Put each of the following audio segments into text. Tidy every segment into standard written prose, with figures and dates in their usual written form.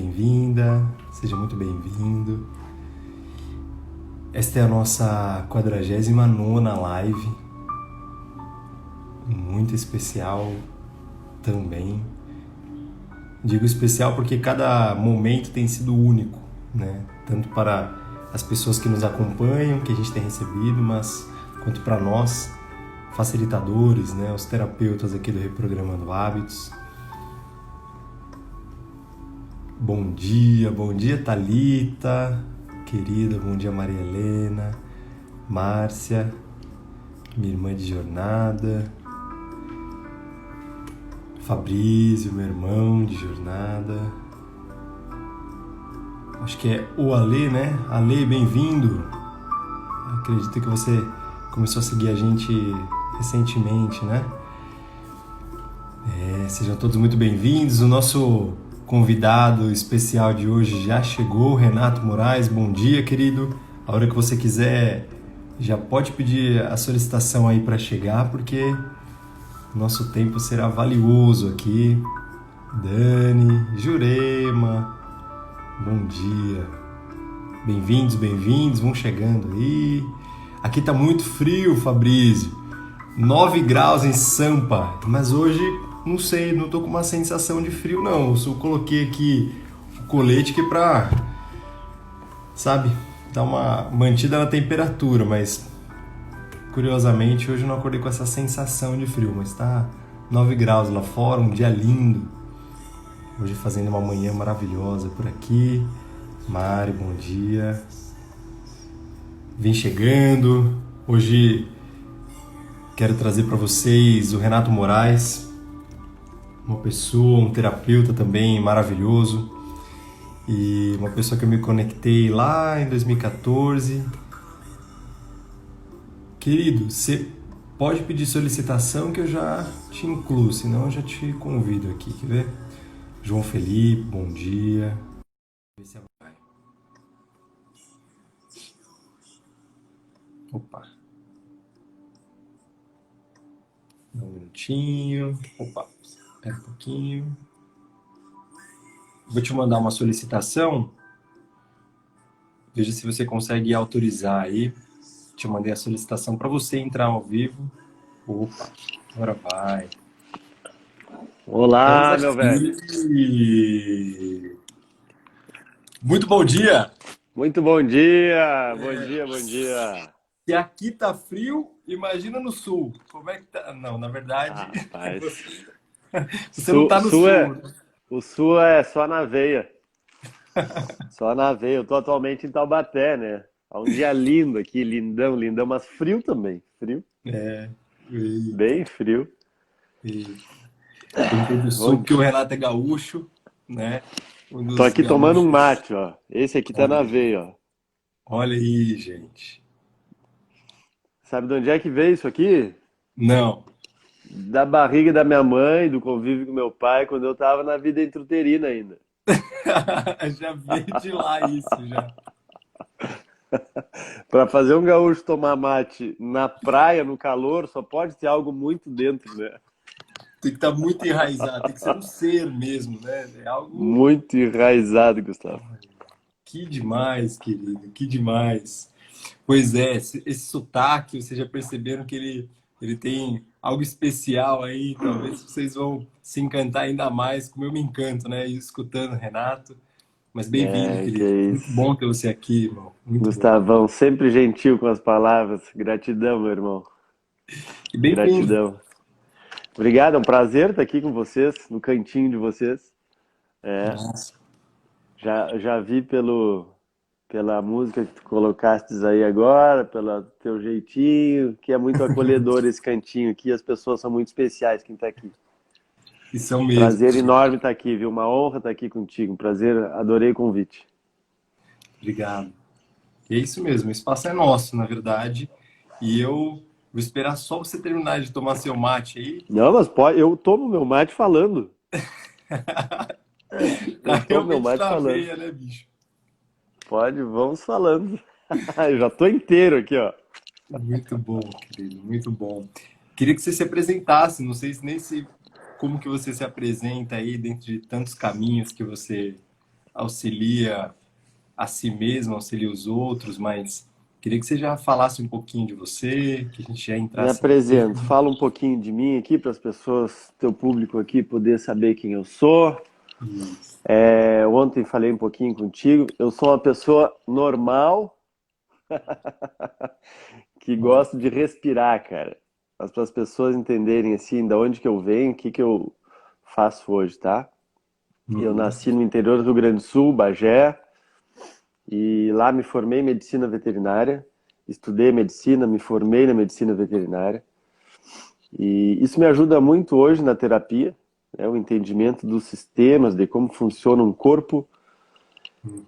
bem-vinda, seja muito bem-vindo. Esta é a nossa 49ª live, muito especial também. Digo especial porque cada momento tem sido único, né? Tanto para as pessoas que nos acompanham, que a gente tem recebido, mas quanto para nós, facilitadores, né? Os terapeutas aqui do Reprogramando Hábitos. Bom dia Thalita, querida, bom dia Maria Helena, Márcia, minha irmã de jornada, Fabrício, meu irmão de jornada, acho que é o Ale, né? Ale, bem-vindo! Acredito que você começou a seguir a gente recentemente, né? Sejam todos muito bem-vindos. O nosso convidado especial de hoje já chegou, Renato Moraes. Bom dia, querido. A hora que você quiser, já pode pedir a solicitação aí para chegar, porque nosso tempo será valioso aqui. Dani, Jurema, bom dia. Bem-vindos, vão chegando aí. Aqui tá muito frio, Fabrício. 9 graus em Sampa, mas hoje, não sei, não tô com uma sensação de frio não. Eu só coloquei aqui o colete que é pra, sabe, dar uma mantida na temperatura, mas curiosamente hoje eu não acordei com essa sensação de frio, mas tá 9 graus lá fora, um dia lindo. Hoje fazendo uma manhã maravilhosa por aqui. Mari, bom dia. Vem chegando. Hoje quero trazer para vocês o Renato Moraes, uma pessoa, um terapeuta também maravilhoso e uma pessoa que eu me conectei lá em 2014. Querido, você pode pedir solicitação que eu já te incluo, senão eu já te convido aqui, quer ver? João Felipe, bom dia. Opa. Dá um minutinho. Opa, espera um pouquinho. Vou te mandar uma solicitação. Veja se você consegue autorizar aí. Te mandei a solicitação para você entrar ao vivo. Opa, agora vai. Olá, meu velho. Muito bom dia! Muito bom dia, bom dia, bom dia. Se aqui tá frio, imagina no sul. Como é que tá? Não, na verdade, Ah, rapaz, você não tá no sul. o sul é só na veia, só na veia. Eu tô atualmente em Taubaté, né? Há um dia lindo aqui, lindão, lindão, mas frio também, frio, É, eita, bem frio. eita. Tentei do sul, Onde? porque o Renato é gaúcho, né? Um Tô dos aqui tomando um gaúchos. mate, ó. Esse aqui tá na Olha, veia, ó. olha aí, gente. Sabe de onde é que veio isso aqui? Não. Da barriga da minha mãe, do convívio com meu pai, quando eu tava na vida intrauterina ainda. Já veio de lá isso, já. Para fazer um gaúcho tomar mate na praia, no calor, só pode ter algo muito dentro, né? Tem que estar muito enraizado, tem que ser um ser mesmo, né? É algo. Muito enraizado, Gustavo. Que demais, querido, que demais. Pois é, esse sotaque, vocês já perceberam que ele tem algo especial aí, talvez vocês vão se encantar ainda mais, como eu me encanto, né? Escutando o Renato. Mas bem-vindo, É, que querido. é Muito isso. bom ter você aqui, irmão. Muito bom. Gustavão, sempre gentil com as palavras. Gratidão, meu irmão. E bem-vindo. Gratidão. Obrigado, é um prazer estar aqui com vocês, no cantinho de vocês. É, Nossa. já vi pela música que tu colocastes aí agora, pelo teu jeitinho, que é muito acolhedor esse cantinho aqui. As pessoas são muito especiais, quem está aqui. E são mesmo. Prazer enorme estar aqui, viu? Uma honra estar aqui contigo. Um prazer, adorei o convite. Obrigado. E é isso mesmo, o espaço é nosso, na verdade. E eu vou esperar só você terminar de tomar seu mate aí. Não, mas pode, eu tomo meu mate falando. Tá Eu tomo meu realmente mate na falando. veia, né, bicho? Pode, vamos falando. Eu já tô inteiro aqui, ó. Muito bom, querido, muito bom. Queria que você se apresentasse, não sei se nem se como que você se apresenta aí dentro de tantos caminhos que você auxilia a si mesmo, auxilia os outros, mas queria que você já falasse um pouquinho de você, que a gente já Me entrasse em apresento, tema. fala um pouquinho de mim aqui para as pessoas, teu público aqui, poder saber quem eu sou. Isso. Ontem falei um pouquinho contigo. Eu sou uma pessoa normal que gosta de respirar, cara. Mas para as pessoas entenderem assim, da onde que eu venho, o que que eu faço hoje, tá? Eu Uhum. nasci no interior do Rio Grande do Sul, Bagé, e lá me formei em medicina veterinária, estudei medicina, me formei na medicina veterinária. E isso me ajuda muito hoje na terapia, né, o entendimento dos sistemas, de como funciona um corpo.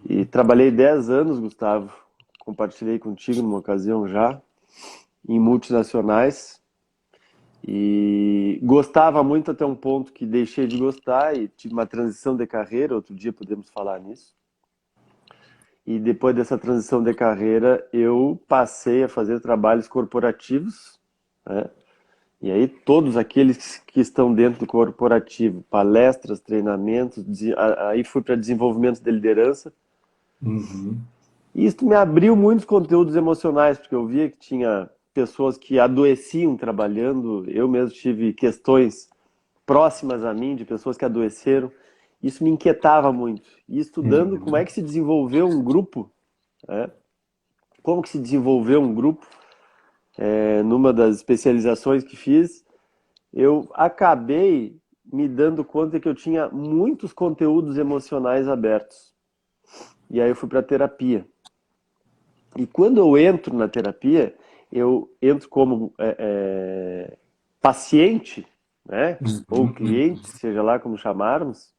E trabalhei 10 anos, Gustavo, compartilhei contigo numa ocasião já, em multinacionais. E gostava muito até um ponto que deixei de gostar e tive uma transição de carreira, outro dia podemos falar nisso. E depois dessa transição de carreira, eu passei a fazer trabalhos corporativos, né? E aí todos aqueles que estão dentro do corporativo, palestras, treinamentos, aí fui para desenvolvimento de liderança. Uhum. E isso me abriu muitos conteúdos emocionais, porque eu via que tinha pessoas que adoeciam trabalhando. Eu mesmo tive questões próximas a mim, de pessoas que adoeceram. Isso me inquietava muito. E estudando como é Uhum. que se desenvolveu um grupo, né? Como que se desenvolveu um grupo, numa das especializações que fiz, eu acabei me dando conta que eu tinha muitos conteúdos emocionais abertos. E aí eu fui para a terapia. E quando eu entro na terapia, eu entro como paciente, né? Ou Uhum. cliente, seja lá como chamarmos,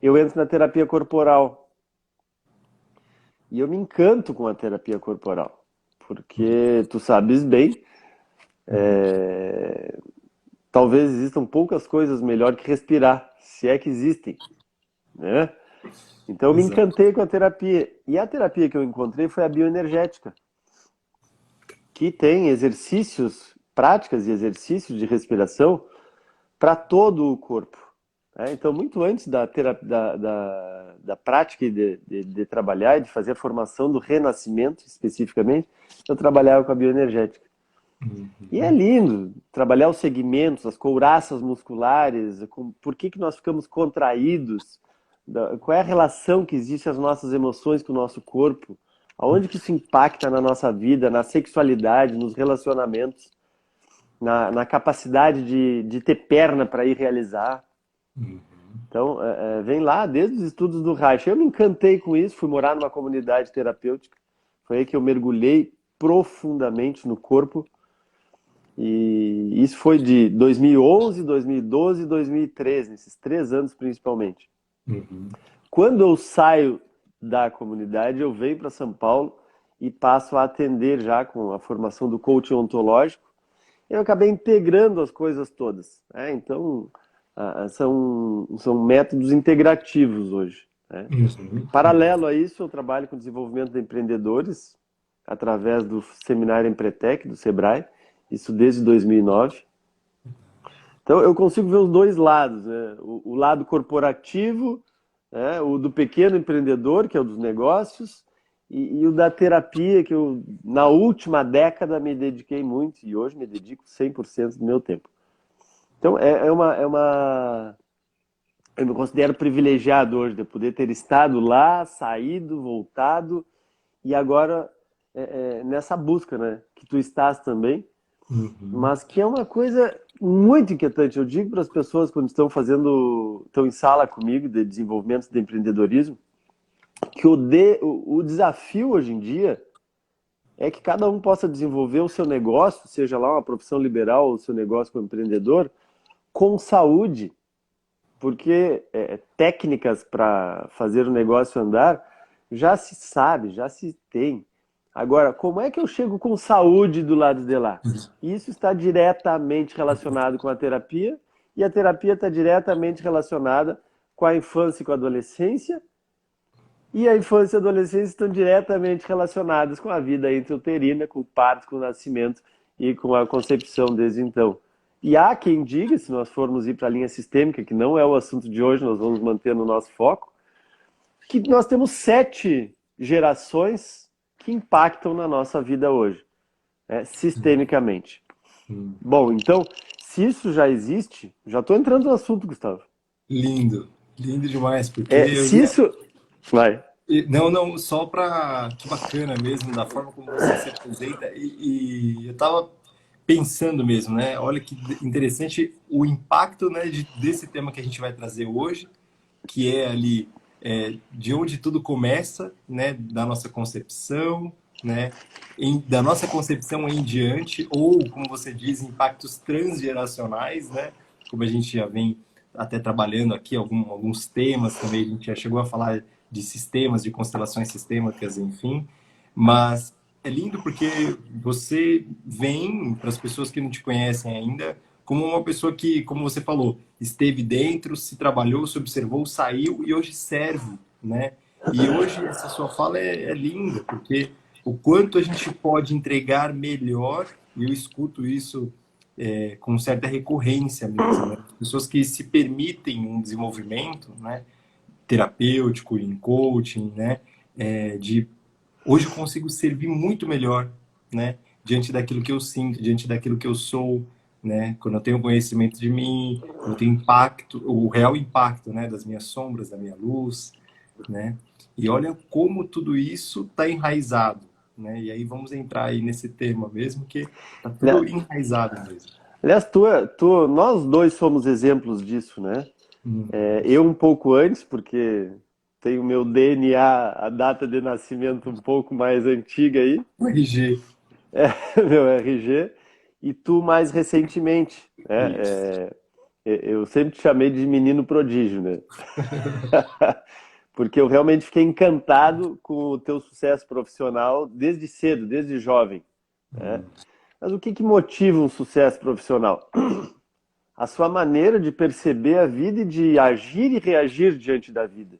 eu entro na terapia corporal. E eu me encanto com a terapia corporal. Porque tu sabes bem, Uhum. talvez existam poucas coisas melhor que respirar, se é que existem, né? Então eu me Exato. encantei com a terapia. E a terapia que eu encontrei foi a bioenergética, que tem exercícios, práticas e exercícios de respiração para todo o corpo. Então, muito antes da prática de trabalhar e de fazer a formação do renascimento, especificamente, eu trabalhava com a bioenergética. E é Uhum. lindo trabalhar os segmentos, as couraças musculares, por que que nós ficamos contraídos, qual é a relação que existe as nossas emoções com o nosso corpo, aonde que isso impacta na nossa vida, na sexualidade, nos relacionamentos, na capacidade de ter perna para ir realizar. Uhum. Então, vem lá desde os estudos do Reich. Eu me encantei com isso, fui morar numa comunidade terapêutica. Foi aí que eu mergulhei profundamente no corpo. E isso foi de 2011, 2012 e 2013, nesses 3 anos principalmente. Uhum. Quando eu saio da comunidade, eu venho para São Paulo e passo a atender já com a formação do coaching ontológico. Eu acabei integrando as coisas todas, né? Então, são métodos integrativos hoje, né? Uhum. Paralelo a isso, eu trabalho com desenvolvimento de empreendedores através do seminário Empretec, do Sebrae, isso desde 2009. Então, eu consigo ver os dois lados, né? O lado corporativo, né? O do pequeno empreendedor, que é o dos negócios, e o da terapia, que eu, na última década, me dediquei muito, e hoje me dedico 100% do meu tempo. Então, eu me considero privilegiado hoje de poder ter estado lá, saído, voltado, e agora nessa busca, né? Que tu estás também, Uhum. mas que é uma coisa muito inquietante. Eu digo para as pessoas quando estão em sala comigo de desenvolvimento de empreendedorismo, que o desafio hoje em dia é que cada um possa desenvolver o seu negócio, seja lá uma profissão liberal ou o seu negócio como empreendedor, com saúde, porque técnicas para fazer o negócio andar já se sabe, já se tem. Agora, como é que eu chego com saúde do lado de lá? Isso está diretamente relacionado com a terapia, e a terapia está diretamente relacionada com a infância e com a adolescência, e a infância e a adolescência estão diretamente relacionadas com a vida intrauterina, com o parto, com o nascimento e com a concepção desde então. E há quem diga, se nós formos ir para a linha sistêmica, que não é o assunto de hoje, nós vamos manter no nosso foco, que nós temos 7 gerações que impactam na nossa vida hoje, sistemicamente. Bom, então, se isso já existe, já estou entrando no assunto, Gustavo. Lindo, lindo demais, porque eu Se ia. isso... Vai. Não, não, só para que bacana mesmo, da forma como você se apresenta. E eu estava pensando mesmo, né? Olha que interessante o impacto, né, desse tema que a gente vai trazer hoje, que é ali de onde tudo começa, né, da nossa concepção, né, da nossa concepção em diante, ou, como você diz, impactos transgeracionais, né, como a gente já vem até trabalhando aqui alguns temas também, a gente já chegou a falar de sistemas, de constelações sistêmicas, enfim, mas é lindo porque você vem, para as pessoas que não te conhecem ainda, como uma pessoa que, como você falou, esteve dentro, se trabalhou, se observou, saiu e hoje serve, né? E hoje essa sua fala é linda, porque o quanto a gente pode entregar melhor, e eu escuto isso com certa recorrência mesmo, né? Pessoas que se permitem um desenvolvimento, né? Terapêutico, em coaching, né? De hoje eu consigo servir muito melhor, né? Diante daquilo que eu sinto, diante daquilo que eu sou, né? Quando eu tenho conhecimento de mim, quando eu tenho impacto, o real impacto, né? Das minhas sombras, da minha luz, né? E olha como tudo isso está enraizado, né? E aí vamos entrar aí nesse tema mesmo, que tá tudo enraizado mesmo. Aliás, nós dois somos exemplos disso, né? Uhum. Eu um pouco antes, porque tenho meu DNA, a data de nascimento um pouco mais antiga aí, O RG, meu RG, e tu mais recentemente, né? isso. Eu sempre te chamei de menino prodígio, né? Porque eu realmente fiquei encantado com o teu sucesso profissional desde cedo, desde jovem, né? Mas o que que motiva um sucesso profissional? A sua maneira de perceber a vida e de agir e reagir diante da vida.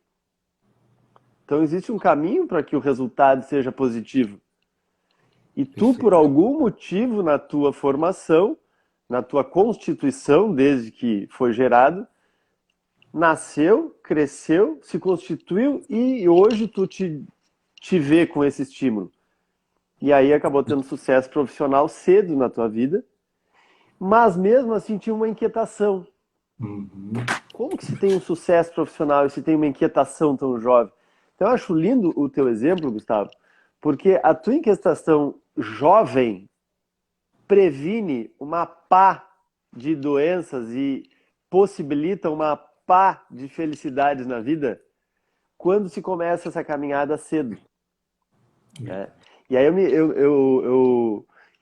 Então existe um caminho para que o resultado seja positivo. E tu, por Perfeito. algum motivo na tua formação, na tua constituição, desde que foi gerado, nasceu, cresceu, se constituiu e hoje tu te vê com esse estímulo. E aí acabou tendo sucesso profissional cedo na tua vida, mas mesmo assim tinha uma inquietação. Uhum. Como que se tem um sucesso profissional e se tem uma inquietação tão jovem? Então eu acho lindo o teu exemplo, Gustavo, porque a tua inquietação jovem previne uma pá de doenças e possibilita uma pá de felicidades na vida quando se começa essa caminhada cedo, né? E aí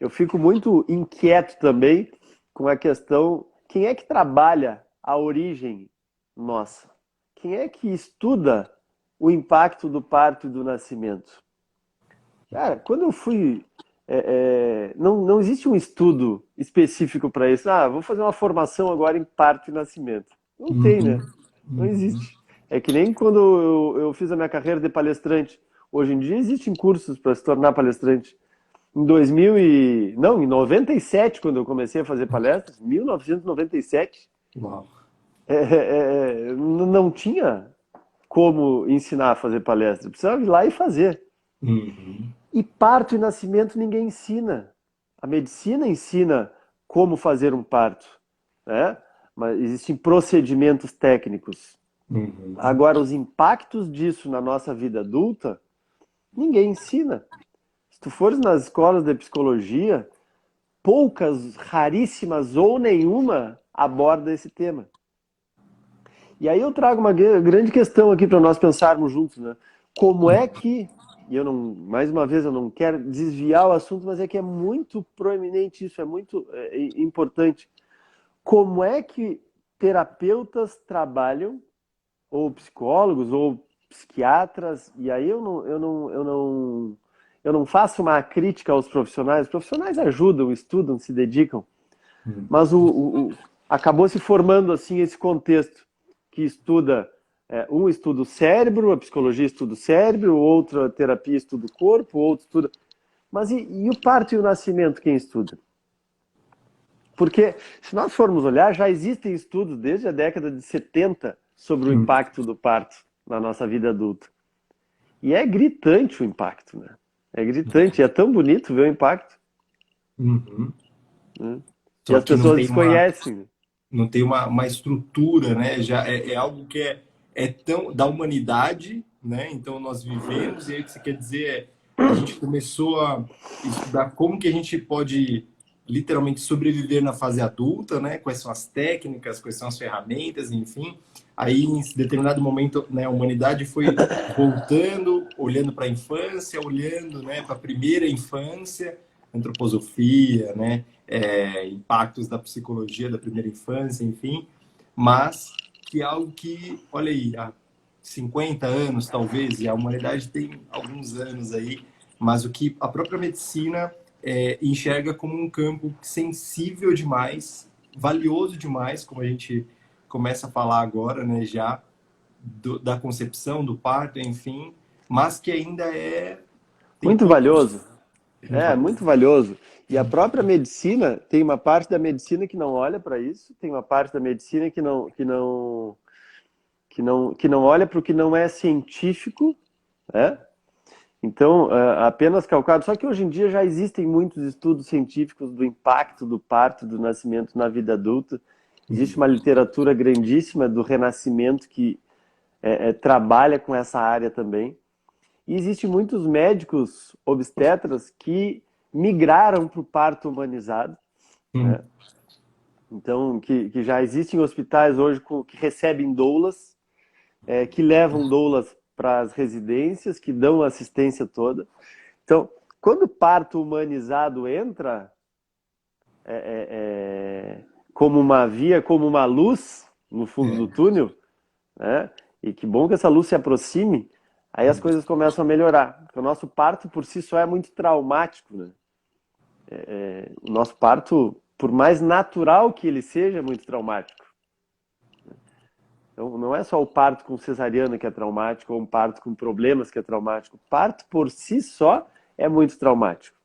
eu fico muito inquieto também com a questão, quem é que trabalha a origem nossa? Quem é que estuda o impacto do parto e do nascimento? Cara, quando eu fui... não existe um estudo específico para isso. Ah, vou fazer uma formação agora em parto e nascimento. Não tem, né? Uhum. Não Uhum. existe. É que nem quando eu fiz a minha carreira de palestrante. Hoje em dia existem cursos para se tornar palestrante. Em 2000 e... Não, em 97, quando eu comecei a fazer palestras, 1997, Uau. não tinha como ensinar a fazer palestra. Precisava ir lá e fazer. Uhum. E parto e nascimento ninguém ensina. A medicina ensina como fazer um parto, né? Mas existem procedimentos técnicos. Uhum. Agora, os impactos disso na nossa vida adulta, ninguém ensina. Se tu fores nas escolas de psicologia, poucas, raríssimas ou nenhuma aborda esse tema. E aí eu trago uma grande questão aqui para nós pensarmos juntos, né? Como é que, e eu não, mais uma vez eu não quero desviar o assunto, mas é que é muito proeminente isso, é muito importante. Como é que terapeutas trabalham, ou psicólogos, ou psiquiatras, e aí eu não faço uma crítica aos profissionais. Os profissionais ajudam, estudam, se dedicam, mas acabou se formando assim esse contexto que estuda, um estuda o cérebro, a psicologia estuda o cérebro, outra terapia estuda o corpo, outro estuda... Mas e o parto e o nascimento, quem estuda? Porque, se nós formos olhar, já existem estudos desde a década de 70 sobre o impacto do parto na nossa vida adulta. E é gritante o impacto, né? É gritante, é tão bonito ver o impacto, Uhum. né? E Só as que não pessoas tem uma, desconhecem, né? não tem uma estrutura, né? Já é algo que é tão da humanidade, né? Então nós vivemos, e aí o que você quer dizer a gente começou a estudar como que a gente pode literalmente sobreviver na fase adulta, né? Quais são as técnicas, quais são as ferramentas, enfim. Aí, em determinado momento, né, a humanidade foi voltando, olhando para a infância, olhando, né, para a primeira infância, antroposofia, né? Impactos da psicologia da primeira infância, enfim, mas que é algo que, olha aí, há 50 anos talvez, e a humanidade tem alguns anos aí, mas o que a própria medicina enxerga como um campo sensível demais, valioso demais, como a gente começa a falar agora, né, já da concepção, do parto, enfim, mas que ainda tem Muito poucos, valioso. muito É, valioso. muito valioso. E a própria medicina, tem uma parte da medicina que não olha para isso, tem uma parte da medicina que não olha para o que não é científico, né? Então, apenas calcado. Só que hoje em dia já existem muitos estudos científicos do impacto do parto, do nascimento na vida adulta. Existe uma literatura grandíssima do renascimento que trabalha com essa área também. E existem muitos médicos obstetras que migraram para o parto humanizado, né? Hum. Então, que já existem hospitais hoje que recebem doulas, que levam doulas para as residências, que dão assistência toda. Então, quando o parto humanizado entra como uma via, como uma luz no fundo do É. túnel, né? E que bom que essa luz se aproxime, aí as coisas começam a melhorar. Porque o nosso parto por si só é muito traumático, né? O nosso parto, por mais natural que ele seja, é muito traumático. Então, não é só o parto com cesariana que é traumático, ou um parto com problemas que é traumático. O parto por si só é muito traumático,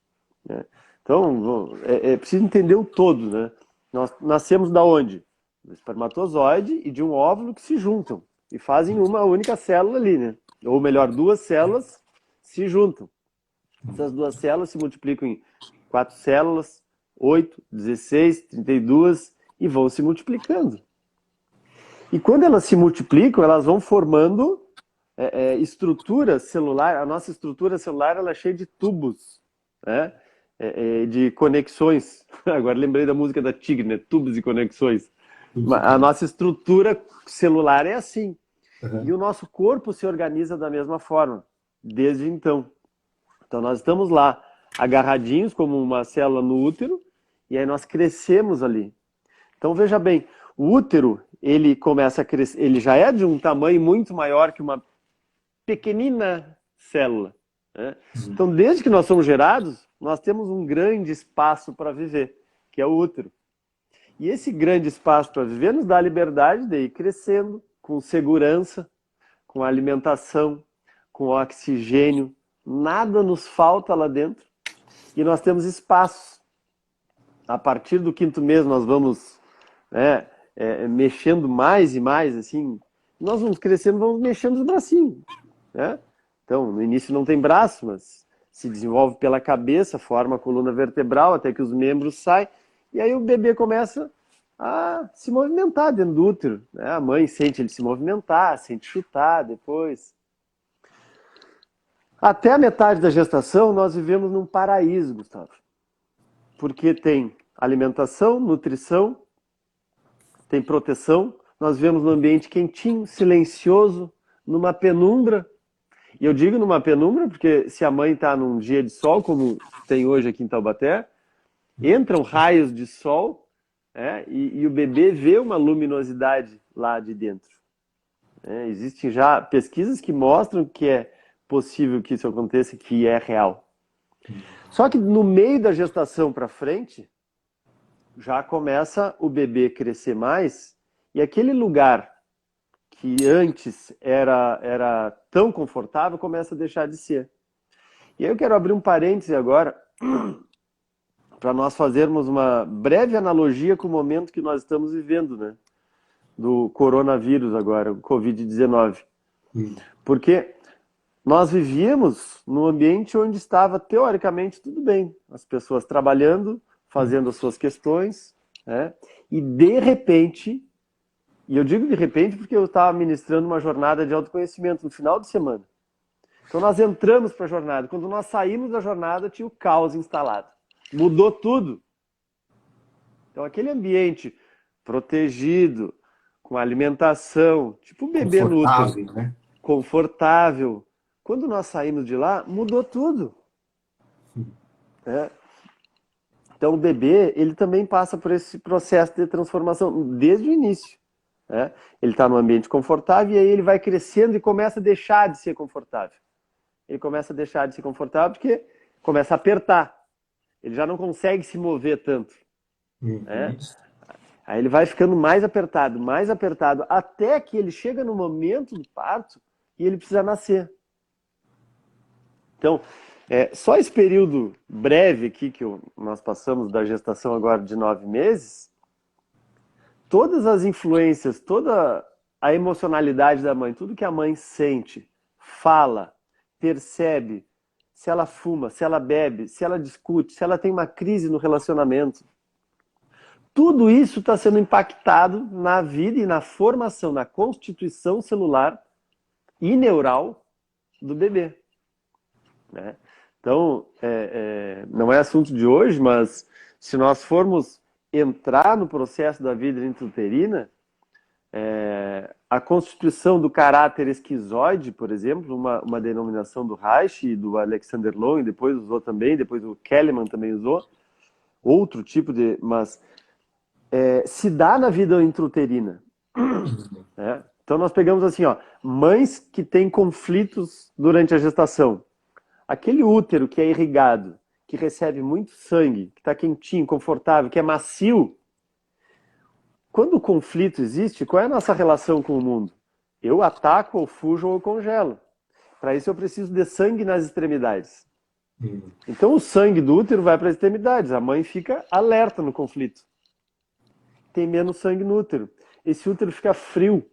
né? Então, é preciso entender o todo, né? Nós nascemos da onde? Do espermatozoide e de um óvulo que se juntam e fazem uma única célula ali, né? Ou melhor, duas células se juntam. Essas duas células se multiplicam em 4 células, 8, 16, 32 e vão se multiplicando. E quando elas se multiplicam, elas vão formando estrutura celular. A nossa estrutura celular ela é cheia de tubos, né? De conexões. Agora lembrei da música da Tigre, né? Tubos e conexões. A nossa estrutura celular é assim. E Uhum. o nosso corpo se organiza da mesma forma, desde então. Então nós estamos lá, agarradinhos como uma célula no útero, e aí nós crescemos ali. Então veja bem, o útero, ele começa a crescer, ele já é de um tamanho muito maior que uma pequenina célula, né? Então desde que nós somos gerados, nós temos um grande espaço para viver, que é o útero. E esse grande espaço para viver nos dá a liberdade de ir crescendo com segurança, com alimentação, com oxigênio. Nada nos falta lá dentro. E nós temos espaço. A partir do quinto mês nós vamos, né, mexendo mais e mais, assim. Nós vamos crescendo, vamos mexendo os bracinhos, né? Então, no início não tem braço, mas se desenvolve pela cabeça, forma a coluna vertebral até que os membros saem. E aí o bebê começa a se movimentar dentro do útero, né? A mãe sente ele se movimentar, sente chutar depois. Até a metade da gestação nós vivemos num paraíso, Gustavo. Porque tem alimentação, nutrição, tem proteção. Nós vivemos num ambiente quentinho, silencioso, numa penumbra. E eu digo numa penumbra porque se a mãe está num dia de sol, como tem hoje aqui em Taubaté, entram raios de sol, e o bebê vê uma luminosidade lá de dentro. Existem já pesquisas que mostram que é possível que isso aconteça, que é real. Só que no meio da gestação para frente, já começa o bebê crescer mais e aquele lugar que antes era tão confortável começa a deixar de ser. E aí eu quero abrir um parêntese agora para nós fazermos uma breve analogia com o momento que nós estamos vivendo, né? Do coronavírus agora, o Covid-19. Porque nós vivíamos num ambiente onde estava, teoricamente, tudo bem. As pessoas trabalhando, fazendo as suas questões, né? E de repente, e eu digo de repente porque eu estava ministrando uma jornada de autoconhecimento no final de semana. Então nós entramos para a jornada. Quando nós saímos da jornada, tinha o caos instalado. Mudou tudo. Então aquele ambiente protegido, com alimentação, tipo um bebê no útero, né? confortável. Quando nós saímos de lá, mudou tudo. Então o bebê, ele também passa por esse processo de transformação desde o início. Ele está num ambiente confortável e aí ele vai crescendo e começa a deixar de ser confortável. Ele começa a deixar de ser confortável porque começa a apertar. Ele já não consegue se mover tanto. Aí ele vai ficando mais apertado, até que ele chega no momento do parto e ele precisa nascer. Então, só esse período breve aqui que nós passamos da gestação agora de 9 meses, todas as influências, toda a emocionalidade da mãe, tudo que a mãe sente, fala, percebe, se ela fuma, se ela bebe, se ela discute, se ela tem uma crise no relacionamento, tudo isso está sendo impactado na vida e na formação, na constituição celular e neural do bebê. Então, não é assunto de hoje, mas se nós formos entrar no processo da vida intrauterina, a constituição do caráter esquizoide, por exemplo, uma denominação do Reich e do Alexander Lowen, depois usou também, depois o Kelleman também usou, outro tipo de... mas se dá na vida intrauterina. Então nós pegamos assim, mães que têm conflitos durante a gestação. Aquele útero que é irrigado, que recebe muito sangue, que está quentinho, confortável, que é macio. Quando o conflito existe, qual é a nossa relação com o mundo? Eu ataco, ou fujo, ou congelo. Para isso eu preciso de sangue nas extremidades. Então o sangue do útero vai para as extremidades. A mãe fica alerta no conflito. Tem menos sangue no útero. Esse útero fica frio,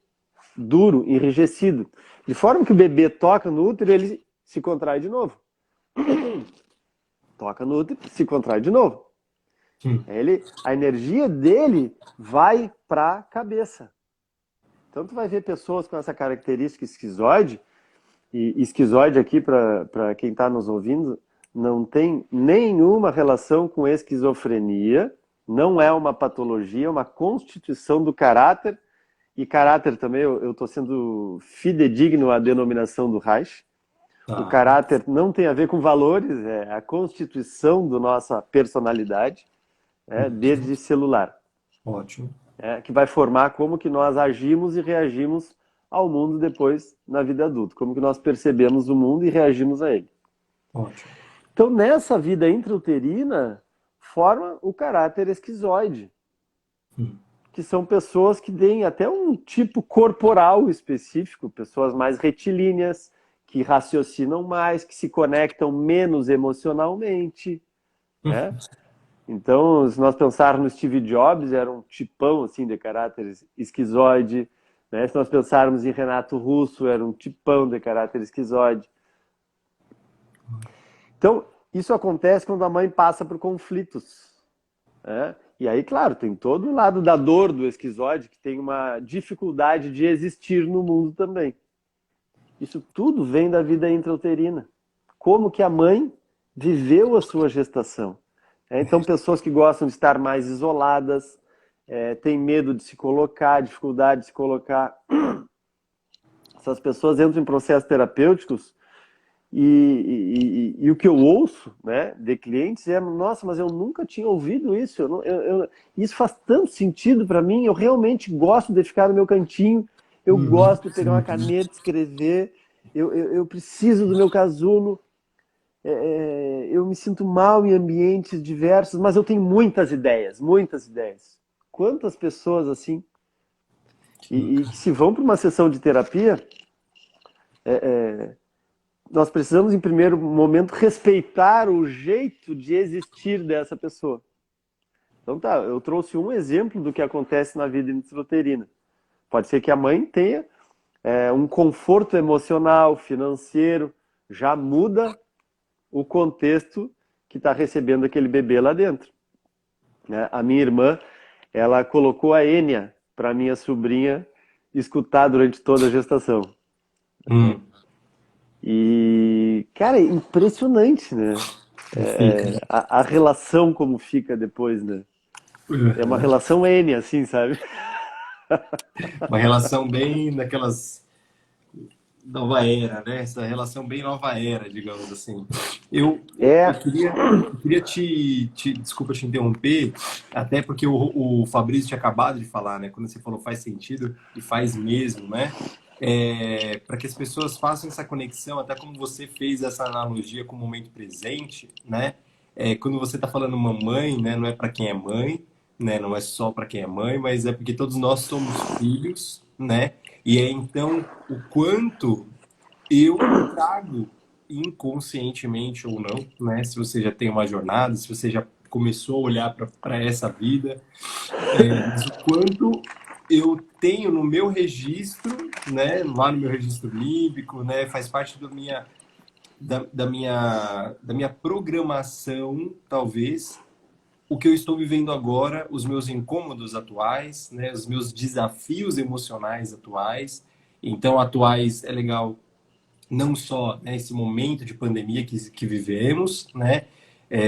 duro, enrijecido. De forma que o bebê toca no útero, ele se contrai de novo. Toca no útero, se contrai de novo. A energia dele vai para a cabeça. Então tu vai ver pessoas com essa característica esquizoide, e esquizoide aqui, para quem está nos ouvindo, não tem nenhuma relação com esquizofrenia, não é uma patologia, é uma constituição do caráter, e caráter também, eu estou sendo fidedigno à denominação do Reich. O caráter não tem a ver com valores, é a constituição da nossa personalidade, desde celular. Ótimo. Que vai formar como que nós agimos e reagimos ao mundo depois na vida adulta, como que nós percebemos o mundo e reagimos a ele. Ótimo. Então, nessa vida intrauterina, forma o caráter esquizoide, que são pessoas que têm até um tipo corporal específico, pessoas mais retilíneas, que raciocinam mais, que se conectam menos emocionalmente. Então, se nós pensarmos no Steve Jobs, era um tipão assim, de caráter esquizoide. Se nós pensarmos em Renato Russo, era um tipão de caráter esquizoide. Então, isso acontece quando a mãe passa por conflitos. E aí, claro, tem todo o lado da dor do esquizoide, que tem uma dificuldade de existir no mundo também. Isso tudo vem da vida intrauterina. Como que a mãe viveu a sua gestação. Então, pessoas que gostam de estar mais isoladas, têm medo de se colocar, dificuldade de se colocar. Essas pessoas entram em processos terapêuticos e o que eu ouço, de clientes é: nossa, mas eu nunca tinha ouvido isso. Isso faz tanto sentido para mim. Eu realmente gosto de ficar no meu cantinho. Eu gosto de pegar uma caneta, escrever. Eu preciso do meu casulo. Eu me sinto mal em ambientes diversos, mas eu tenho muitas ideias, muitas ideias. Quantas pessoas assim, e que se vão para uma sessão de terapia, nós precisamos, em primeiro momento, respeitar o jeito de existir dessa pessoa. Então tá, eu trouxe um exemplo do que acontece na vida intrauterina. Pode ser que a mãe tenha um conforto emocional, financeiro, já muda o contexto que está recebendo aquele bebê lá dentro, né? A minha irmã, ela colocou a Enya para minha sobrinha escutar durante toda a gestação. Hum, E, cara, é impressionante, né? fica. A relação como fica depois, né? É uma Uhum. relação N, assim, sabe? Uma relação bem daquelas nova era, né? Essa relação bem nova era, digamos assim. Eu É, queria desculpa te interromper, até porque o Fabrício tinha acabado de falar, né? Quando você falou faz sentido e faz mesmo, né? Para que as pessoas façam essa conexão, até como você fez essa analogia com o momento presente, né? Quando você está falando mamãe, né? Não é para quem é mãe, né? Não é só para quem é mãe, mas é porque todos nós somos filhos, né? E é então o quanto eu trago inconscientemente ou não, né? Se você já tem uma jornada, se você já começou a olhar para essa vida, mas o quanto eu tenho no meu registro, né? Lá no meu registro límbico, né? Faz parte da minha programação, talvez, o que eu estou vivendo agora, os meus incômodos atuais, né? Os meus desafios emocionais atuais. Então, atuais é legal não só né, esse momento de pandemia que vivemos, né?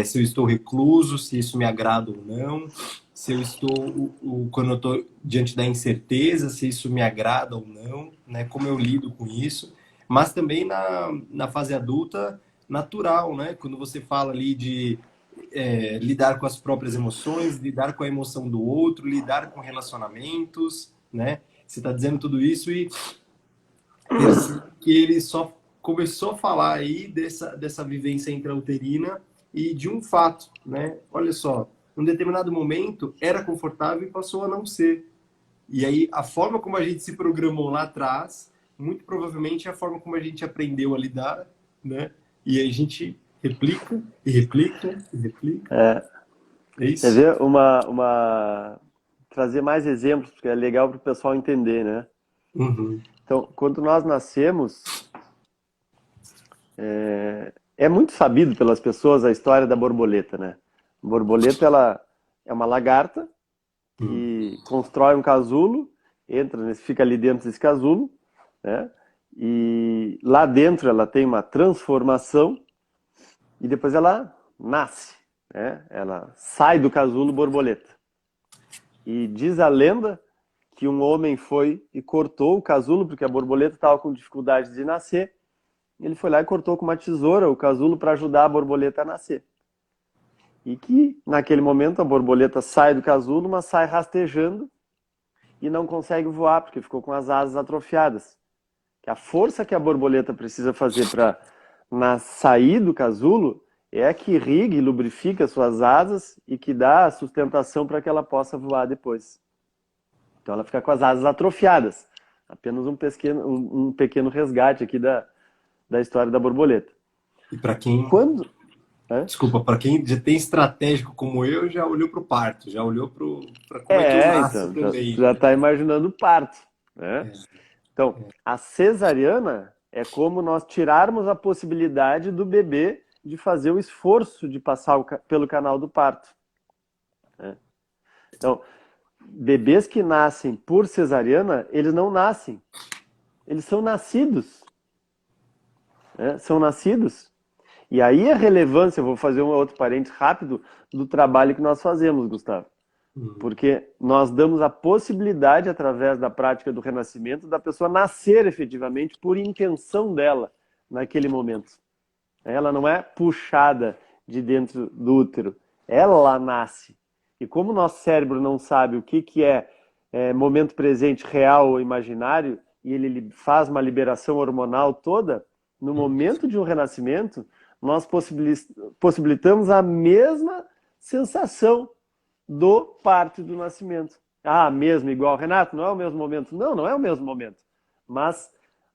Se eu estou recluso, se isso me agrada ou não, se eu estou, quando eu estou diante da incerteza, se isso me agrada ou não, né? Como eu lido com isso, mas também na fase adulta natural, né? Quando você fala ali de lidar com as próprias emoções, lidar com a emoção do outro, lidar com relacionamentos, né? Você está dizendo tudo isso e percebo que ele só começou a falar aí dessa vivência intrauterina e de um fato, né? Olha só, num determinado momento era confortável e passou a não ser. E aí a forma como a gente se programou lá atrás, muito provavelmente é a forma como a gente aprendeu a lidar, né? E aí a gente replica e replica e replica. É quer isso? ver trazer mais exemplos, porque é legal para o pessoal entender, né? Uhum. Então, quando nós nascemos, é muito sabido pelas pessoas a história da borboleta, né? A borboleta, ela é uma lagarta Uhum. que constrói um casulo, fica ali dentro desse casulo, né? E lá dentro ela tem uma transformação e depois ela nasce, né? Ela sai do casulo borboleta. E diz a lenda que um homem foi e cortou o casulo porque a borboleta estava com dificuldade de nascer. Ele foi lá e cortou com uma tesoura o casulo para ajudar a borboleta a nascer. E que, naquele momento, a borboleta sai do casulo, mas sai rastejando e não consegue voar, porque ficou com as asas atrofiadas. Que a força que a borboleta precisa fazer para sair do casulo é a que irriga e lubrifica suas asas e que dá a sustentação para que ela possa voar depois. Então ela fica com as asas atrofiadas. Apenas um pequeno resgate aqui da história da borboleta. E para quem Quando... Hã? Desculpa, para quem já tem estratégico como eu, já olhou para o parto, já olhou para como é que eu nasço Então, também, já né? está imaginando o parto, né? É. Então, a cesariana é como nós tirarmos a possibilidade do bebê de fazer o esforço de passar pelo canal do parto, né? Então, bebês que nascem por cesariana, eles não nascem, eles são nascidos, né? São nascidos. E aí a relevância, eu vou fazer um outro parênteses rápido, do trabalho que nós fazemos, Gustavo. Uhum. Porque nós damos a possibilidade, através da prática do renascimento, da pessoa nascer efetivamente por intenção dela naquele momento. Ela não é puxada de dentro do útero, ela nasce. E como o nosso cérebro não sabe o que é momento presente real ou imaginário, e ele faz uma liberação hormonal toda, no momento de um renascimento, nós possibilitamos a mesma sensação do parto e do nascimento. Ah, mesmo igual, Renato, não é o mesmo momento? Não, não é o mesmo momento. Mas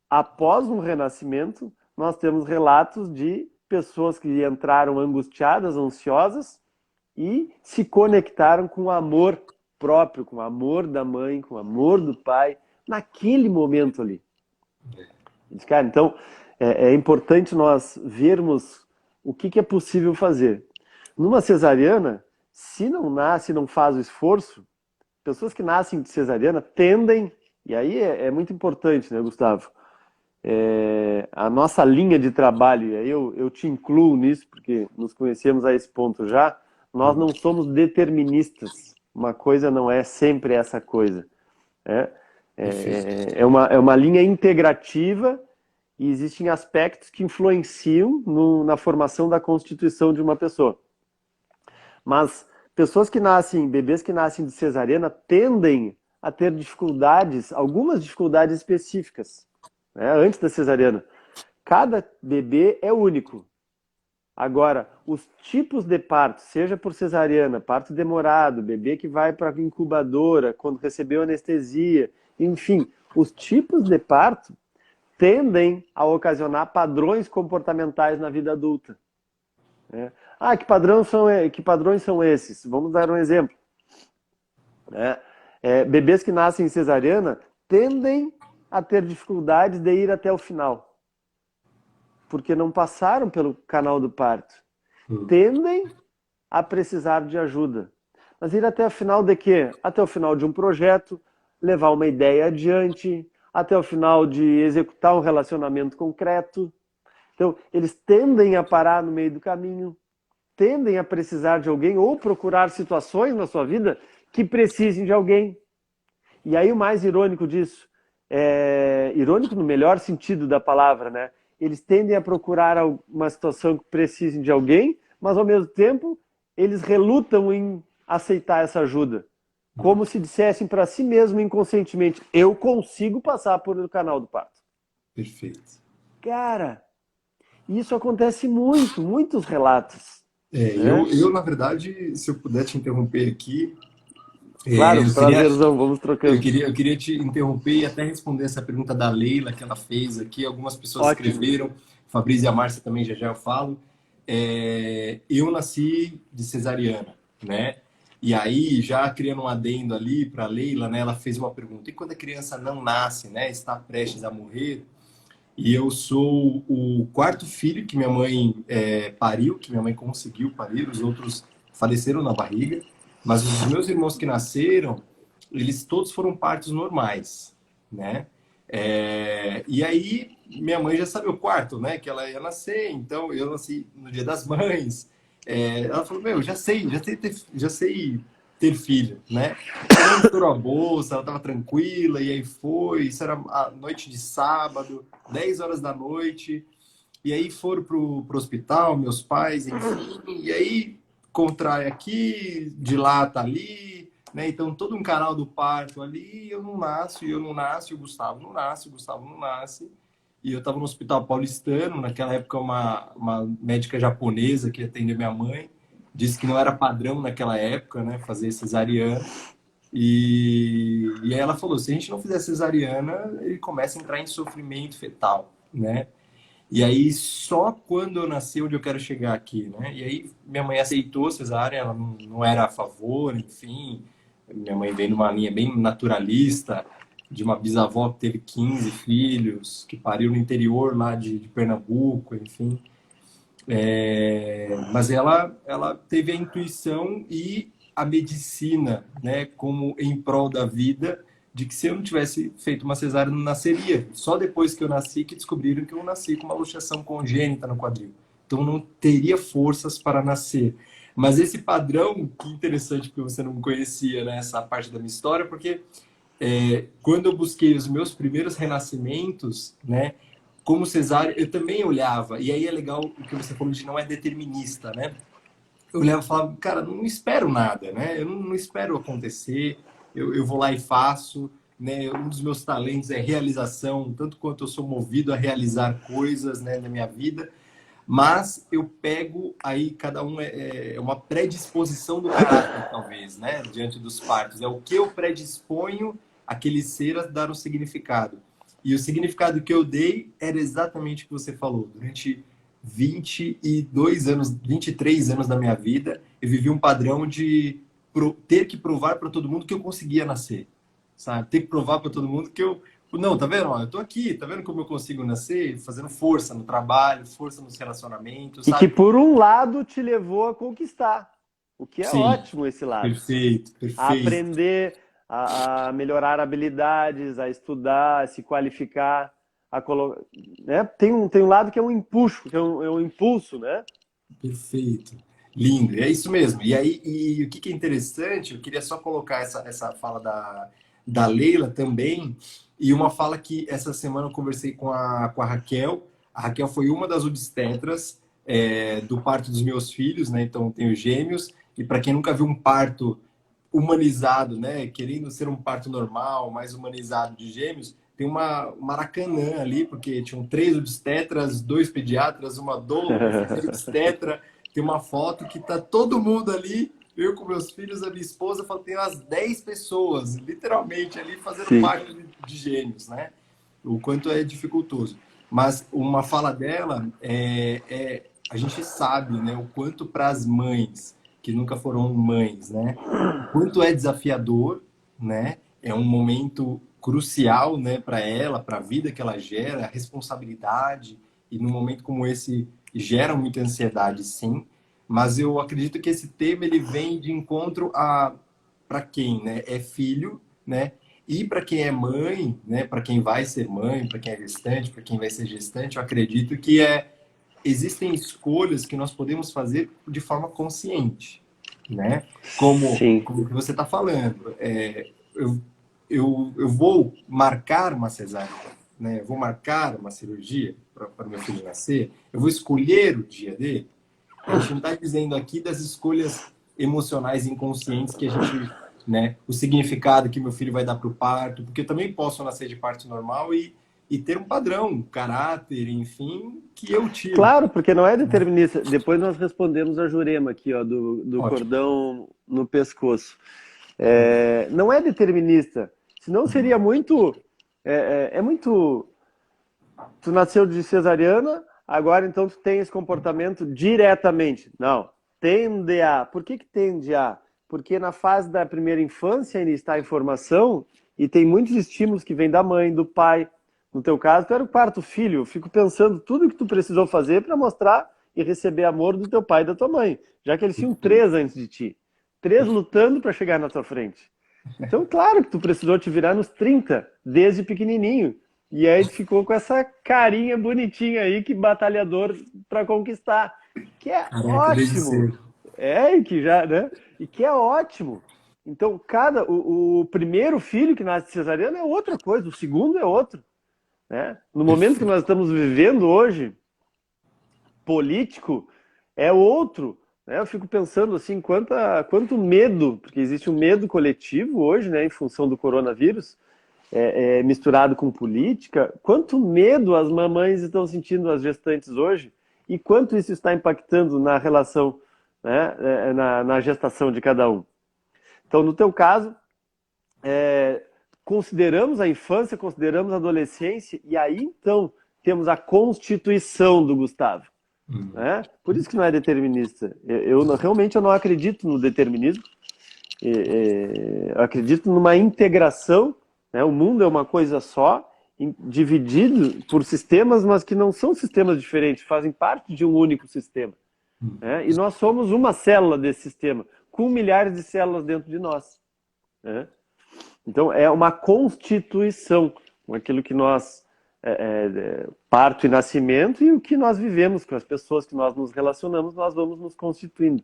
após um renascimento, nós temos relatos de pessoas que entraram angustiadas, ansiosas e se conectaram com o amor próprio, com o amor da mãe, com o amor do pai, naquele momento ali. Cara, então, é importante nós vermos o que é possível fazer. Numa cesariana, se não nasce, não faz o esforço, pessoas que nascem de cesariana tendem, e aí é muito importante, né, Gustavo? A nossa linha de trabalho, e aí eu te incluo nisso, porque nos conhecemos a esse ponto já, nós não somos deterministas. Uma coisa não é sempre essa coisa. É, é uma linha integrativa e existem aspectos que influenciam na formação da constituição de uma pessoa. Mas pessoas que nascem, bebês que nascem de cesariana tendem a ter dificuldades, algumas dificuldades específicas, né, antes da cesariana. Cada bebê é único. Agora, os tipos de parto, seja por cesariana, parto demorado, bebê que vai para a incubadora, quando recebeu anestesia, enfim, os tipos de parto tendem a ocasionar padrões comportamentais na vida adulta. Né? Que padrões são esses? Vamos dar um exemplo. Bebês que nascem em cesariana tendem a ter dificuldades de ir até o final, porque não passaram pelo canal do parto. Tendem a precisar de ajuda. Mas ir até o final de quê? Até o final de um projeto, levar uma ideia adiante, até o final de executar um relacionamento concreto. Então, eles tendem a parar no meio do caminho, tendem a precisar de alguém ou procurar situações na sua vida que precisem de alguém. E aí o mais irônico disso, irônico no melhor sentido da palavra, né? Eles tendem a procurar uma situação que precisem de alguém, mas ao mesmo tempo eles relutam em aceitar essa ajuda. Como se dissessem para si mesmo inconscientemente, eu consigo passar por o canal do parto. Perfeito. Cara, isso acontece muito, muitos relatos. Eu, na verdade, se eu puder te interromper aqui, claro, prazerzão, vamos trocando. Eu queria te interromper e até responder essa pergunta da Leila que ela fez aqui. Algumas pessoas escreveram, Fabrício e a Márcia também, já eu falo. Eu nasci de cesariana, né? E aí, já criando um adendo ali para a Leila, né? Ela fez uma pergunta. E quando a criança não nasce, né? Está prestes a morrer? E eu sou o quarto filho que minha mãe pariu, que minha mãe conseguiu parir. Os outros faleceram na barriga. Mas os meus irmãos que nasceram, eles todos foram partos normais, né? E aí, minha mãe já sabia o quarto, né? Que ela ia nascer. Então, eu nasci no Dia das Mães. Ela falou, já sei ter filho, né? Ela estourou a bolsa, ela estava tranquila, e aí foi. Isso era a noite de sábado, 10 horas da noite. E aí foram pro hospital, meus pais, enfim. E aí contrai aqui, dilata ali, né? Então todo um canal do parto ali, eu não nasço, o Gustavo não nasce. E eu estava no Hospital Paulistano, naquela época uma médica japonesa que atendeu minha mãe, disse que não era padrão naquela época, né, fazer cesariana. E aí ela falou, se a gente não fizer cesariana, ele começa a entrar em sofrimento fetal, né? E aí, só quando eu nasci, onde eu quero chegar aqui, né? E aí, minha mãe aceitou cesárea, ela não era a favor, enfim. Minha mãe veio numa linha bem naturalista, de uma bisavó que teve 15 filhos, que pariu no interior lá de Pernambuco, enfim. Mas ela teve a intuição e a medicina, né? Como em prol da vida, de que se eu não tivesse feito uma cesárea, eu não nasceria. Só depois que eu nasci que descobriram que eu nasci com uma luxação congênita no quadril. Então não teria forças para nascer. Mas esse padrão, que interessante, porque você não conhecia, né, essa parte da minha história, porque quando eu busquei os meus primeiros renascimentos, né, como cesárea, eu também olhava, e aí é legal o que você falou de não é determinista, né? Eu olhava e falava, cara, não espero nada, né? Eu não espero acontecer, eu vou lá e faço, né? Um dos meus talentos é realização, tanto quanto eu sou movido a realizar coisas, né, na minha vida, mas eu pego aí, cada um é uma predisposição do caráter, talvez, né? Diante dos partos, é o que eu predisponho aquele ser a dar o significado. E o significado que eu dei era exatamente o que você falou. Durante 22 anos, 23 anos da minha vida, eu vivi um padrão de ter que provar para todo mundo que eu conseguia nascer, sabe? Ter que provar para todo mundo que eu Não, tá vendo? Ó, eu tô aqui, tá vendo como eu consigo nascer? Fazendo força no trabalho, força nos relacionamentos, E que sabe? por um lado te levou a conquistar, o que é Sim, ótimo esse lado. perfeito, A perfeito. aprender, a melhorar habilidades, a estudar, a se qualificar, né? Tem um lado que é um impulso, que é um impulso, né? Perfeito. Lindo, é isso mesmo. E aí, e o que que é interessante, eu queria só colocar essa fala da Leila também, e uma fala que essa semana eu conversei com a Raquel. A Raquel foi uma das obstetras do parto dos meus filhos, né? Então, eu tenho gêmeos, e para quem nunca viu um parto humanizado, né? Querendo ser um parto normal, mais humanizado de gêmeos, tem um Maracanã ali, porque tinham 3 obstetras, 2 pediatras, uma doula, uma enfermeira obstetra. Tem uma foto que tá todo mundo ali, eu com meus filhos, a minha esposa, eu falo, tem umas 10 pessoas, literalmente, ali fazendo Sim. parte de gêmeos, né? O quanto é dificultoso. Mas uma fala dela a gente sabe, né, o quanto para as mães que nunca foram mães, né, o quanto é desafiador, né? É um momento crucial, né, para ela, para a vida que ela gera, a responsabilidade e num momento como esse gera muita ansiedade, sim. Mas eu acredito que esse tema ele vem de encontro a para quem, né, é filho, né? E para quem é mãe, né, para quem vai ser mãe, para quem é gestante, para quem vai ser gestante, eu acredito que existem escolhas que nós podemos fazer de forma consciente, né? Sim. Como que você está falando. Eu vou marcar uma cesárea, né? Eu vou marcar uma cirurgia para meu filho nascer, eu vou escolher o dia dele. A gente não está dizendo aqui das escolhas emocionais inconscientes que a gente, né? O significado que meu filho vai dar para o parto, porque eu também posso nascer de parto normal e ter um padrão, um caráter, enfim, que eu tive. Claro, porque não é determinista. Depois nós respondemos a Jurema aqui, ó, do Ótimo. cordão no pescoço. Não é determinista. Senão seria muito. É muito. Tu nasceu de cesariana, agora então tu tem esse comportamento diretamente. Não. Tende a. Por que tende a? Porque na fase da primeira infância ainda está em formação e tem muitos estímulos que vêm da mãe, do pai. No teu caso, tu era o quarto filho. Eu fico pensando tudo que tu precisou fazer para mostrar e receber amor do teu pai e da tua mãe. Já que eles tinham 3 antes de ti. 3 lutando para chegar na tua frente. Então, claro que tu precisou te virar nos 30, desde pequenininho. E aí tu ficou com essa carinha bonitinha aí, que batalhador para conquistar. Que é Caraca, desde ótimo. cedo. E que já, né? E que é ótimo. Então, o primeiro filho que nasce de cesariana é outra coisa, o segundo é outro. Né? No momento que nós estamos vivendo hoje, político, é outro. Né? Eu fico pensando assim, quanto medo, porque existe um medo coletivo hoje, né, em função do coronavírus, misturado com política, quanto medo as mamães estão sentindo, as gestantes hoje, e quanto isso está impactando na relação, né, na gestação de cada um. Então, no teu caso, consideramos a infância, consideramos a adolescência, e aí então temos a constituição do Gustavo. Né? Por isso que não é determinista. Realmente eu não acredito no determinismo. Eu acredito numa integração. Né? O mundo é uma coisa só, dividido por sistemas, mas que não são sistemas diferentes, fazem parte de um único sistema. Né? E nós somos uma célula desse sistema, com milhares de células dentro de nós. Né? Então é uma constituição, aquilo que nós parto e nascimento, e o que nós vivemos com as pessoas que nós nos relacionamos, nós vamos nos constituindo.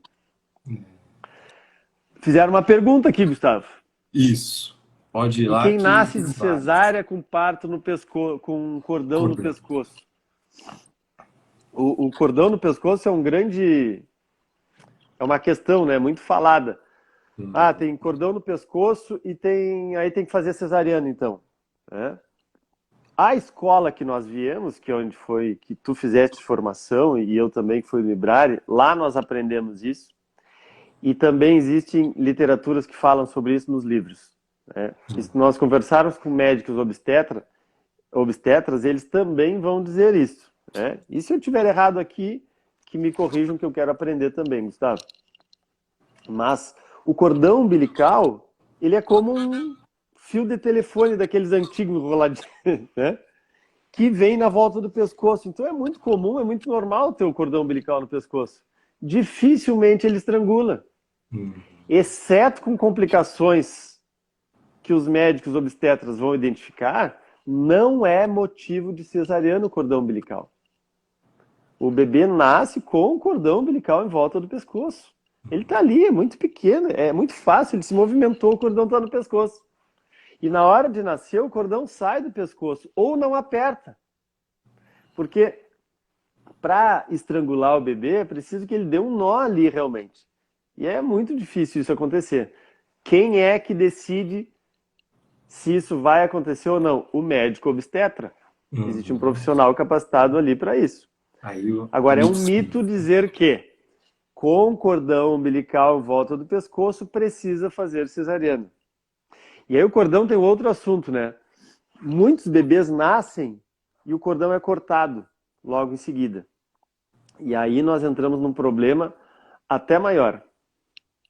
Fizeram uma pergunta aqui, Gustavo. Isso. Pode ir E lá quem que nasce de tem vários. cesárea com parto no pescoço, com um cordão no Cordão. pescoço? O cordão no pescoço é é uma questão, né, muito falada. Tem cordão no pescoço e aí tem que fazer cesariana, então. Né? A escola que nós viemos, que onde foi que tu fizeste formação e eu também que fui no Ibrari, lá nós aprendemos isso. E também existem literaturas que falam sobre isso nos livros. Né? E se nós conversarmos com médicos obstetras, eles também vão dizer isso. Né? E se eu tiver errado aqui, que me corrijam, que eu quero aprender também, Gustavo. Mas o cordão umbilical, ele é como um fio de telefone daqueles antigos enroladinhos, né? Que vem na volta do pescoço. Então é muito comum, é muito normal ter o cordão umbilical no pescoço. Dificilmente ele estrangula, exceto com complicações que os médicos obstetras vão identificar, não é motivo de cesariana o cordão umbilical. O bebê nasce com o cordão umbilical em volta do pescoço. Ele está ali, é muito pequeno, é muito fácil, ele se movimentou, o cordão está no pescoço. E na hora de nascer, o cordão sai do pescoço, ou não aperta. Porque para estrangular o bebê, é preciso que ele dê um nó ali realmente. E é muito difícil isso acontecer. Quem é que decide se isso vai acontecer ou não? O médico obstetra. Existe um profissional capacitado ali para isso. Agora, é um mito dizer que com cordão umbilical em volta do pescoço precisa fazer cesariana. E aí o cordão tem outro assunto, né? Muitos bebês nascem e o cordão é cortado logo em seguida. E aí nós entramos num problema até maior.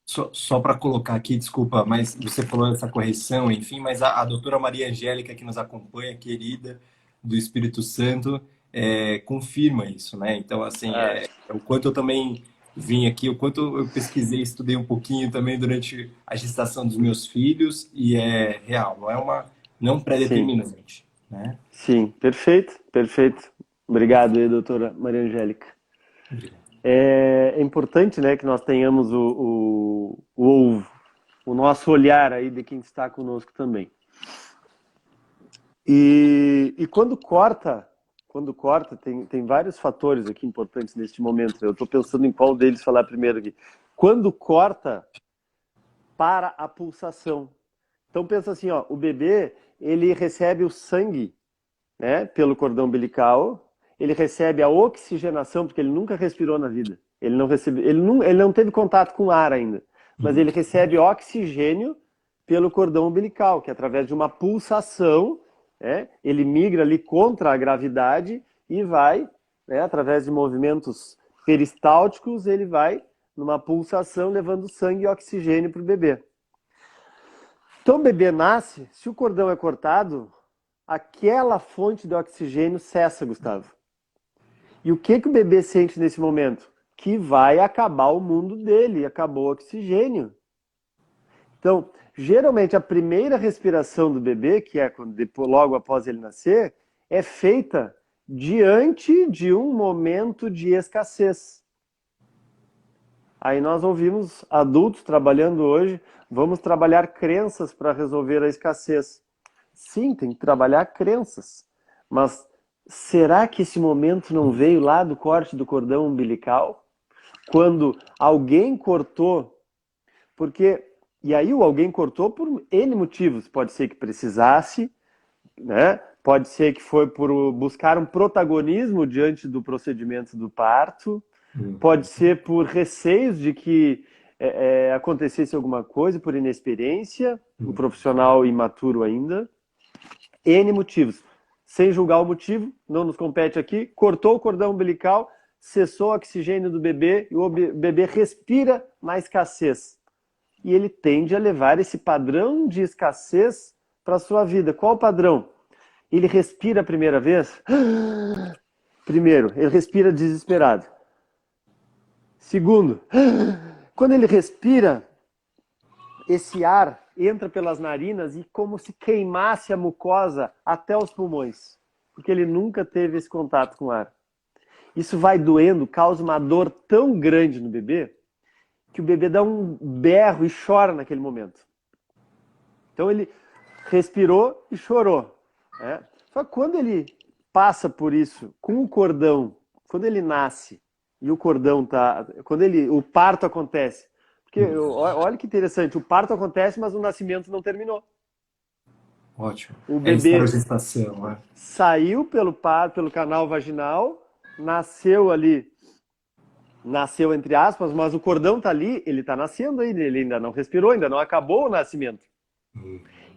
Só para colocar aqui, desculpa, mas você falou dessa correção, enfim, mas a doutora Maria Angélica, que nos acompanha, querida do Espírito Santo, confirma isso, né? Então, assim, o quanto eu também vim aqui, o quanto eu pesquisei, estudei um pouquinho também durante a gestação dos meus filhos, e é real, não pré-determinante, né? Sim, perfeito, perfeito. Obrigado aí, doutora Maria Angélica. É importante, né, que nós tenhamos o nosso olhar aí de quem está conosco também. E quando corta, tem vários fatores aqui importantes neste momento. Eu estou pensando em qual deles falar primeiro aqui. Quando corta, para a pulsação. Então pensa assim, ó, o bebê, ele recebe o sangue, né, pelo cordão umbilical. Ele recebe a oxigenação, porque ele nunca respirou na vida. Ele não teve contato com ar ainda. Mas ele recebe oxigênio pelo cordão umbilical, que através de uma pulsação, né, ele migra ali contra a gravidade e vai, né, através de movimentos peristálticos, ele vai numa pulsação levando sangue e oxigênio para o bebê. Então o bebê nasce, se o cordão é cortado, aquela fonte de oxigênio cessa, Gustavo. E o que o bebê sente nesse momento? Que vai acabar o mundo dele, acabou o oxigênio. Então, geralmente a primeira respiração do bebê, que é logo após ele nascer, é feita diante de um momento de escassez. Aí nós ouvimos adultos trabalhando hoje, vamos trabalhar crenças para resolver a escassez. Sim, tem que trabalhar crenças, mas será que esse momento não veio lá do corte do cordão umbilical? Quando alguém cortou, e aí o alguém cortou por N motivos. Pode ser que precisasse, né? Pode ser que foi por buscar um protagonismo diante do procedimento do parto, pode ser por receios de que acontecesse alguma coisa, por inexperiência, um profissional imaturo ainda. N motivos. Sem julgar o motivo, não nos compete aqui, cortou o cordão umbilical, cessou o oxigênio do bebê e o bebê respira na escassez. E ele tende a levar esse padrão de escassez para a sua vida. Qual o padrão? Ele respira a primeira vez? Primeiro, ele respira desesperado. Segundo, quando ele respira, esse ar entra pelas narinas e como se queimasse a mucosa até os pulmões, porque ele nunca teve esse contato com o ar. Isso vai doendo, causa uma dor tão grande no bebê, que o bebê dá um berro e chora naquele momento. Então ele respirou e chorou. Né? Só que quando ele passa por isso com o cordão, quando ele nasce e o cordão tá, o parto acontece, porque olha que interessante, o parto acontece, mas o nascimento não terminou. Ótimo. O bebê gestação, saiu pelo canal vaginal, nasceu entre aspas, mas o cordão tá ali, ele tá nascendo ainda, ele ainda não respirou, ainda não acabou o nascimento.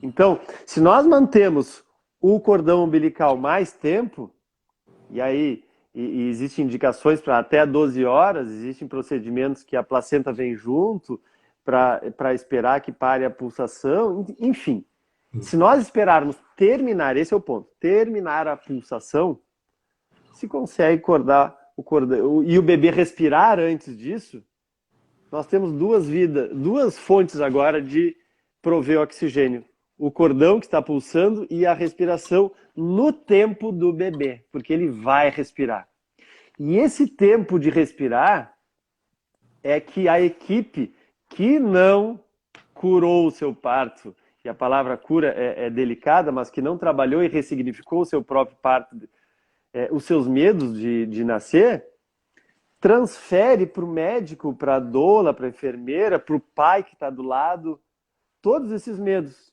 Então, se nós mantemos o cordão umbilical mais tempo, e aí e existem indicações para até 12 horas, existem procedimentos que a placenta vem junto para esperar que pare a pulsação, enfim. Se nós esperarmos terminar, esse é o ponto, terminar a pulsação, se consegue acordar o cordão e o bebê respirar antes disso, nós temos duas fontes agora de prover oxigênio. O cordão que está pulsando e a respiração no tempo do bebê, porque ele vai respirar. E esse tempo de respirar é que a equipe que não curou o seu parto, e a palavra cura é delicada, mas que não trabalhou e ressignificou o seu próprio parto, os seus medos de nascer, transfere para o médico, para a doula, para a enfermeira, para o pai que está do lado, todos esses medos.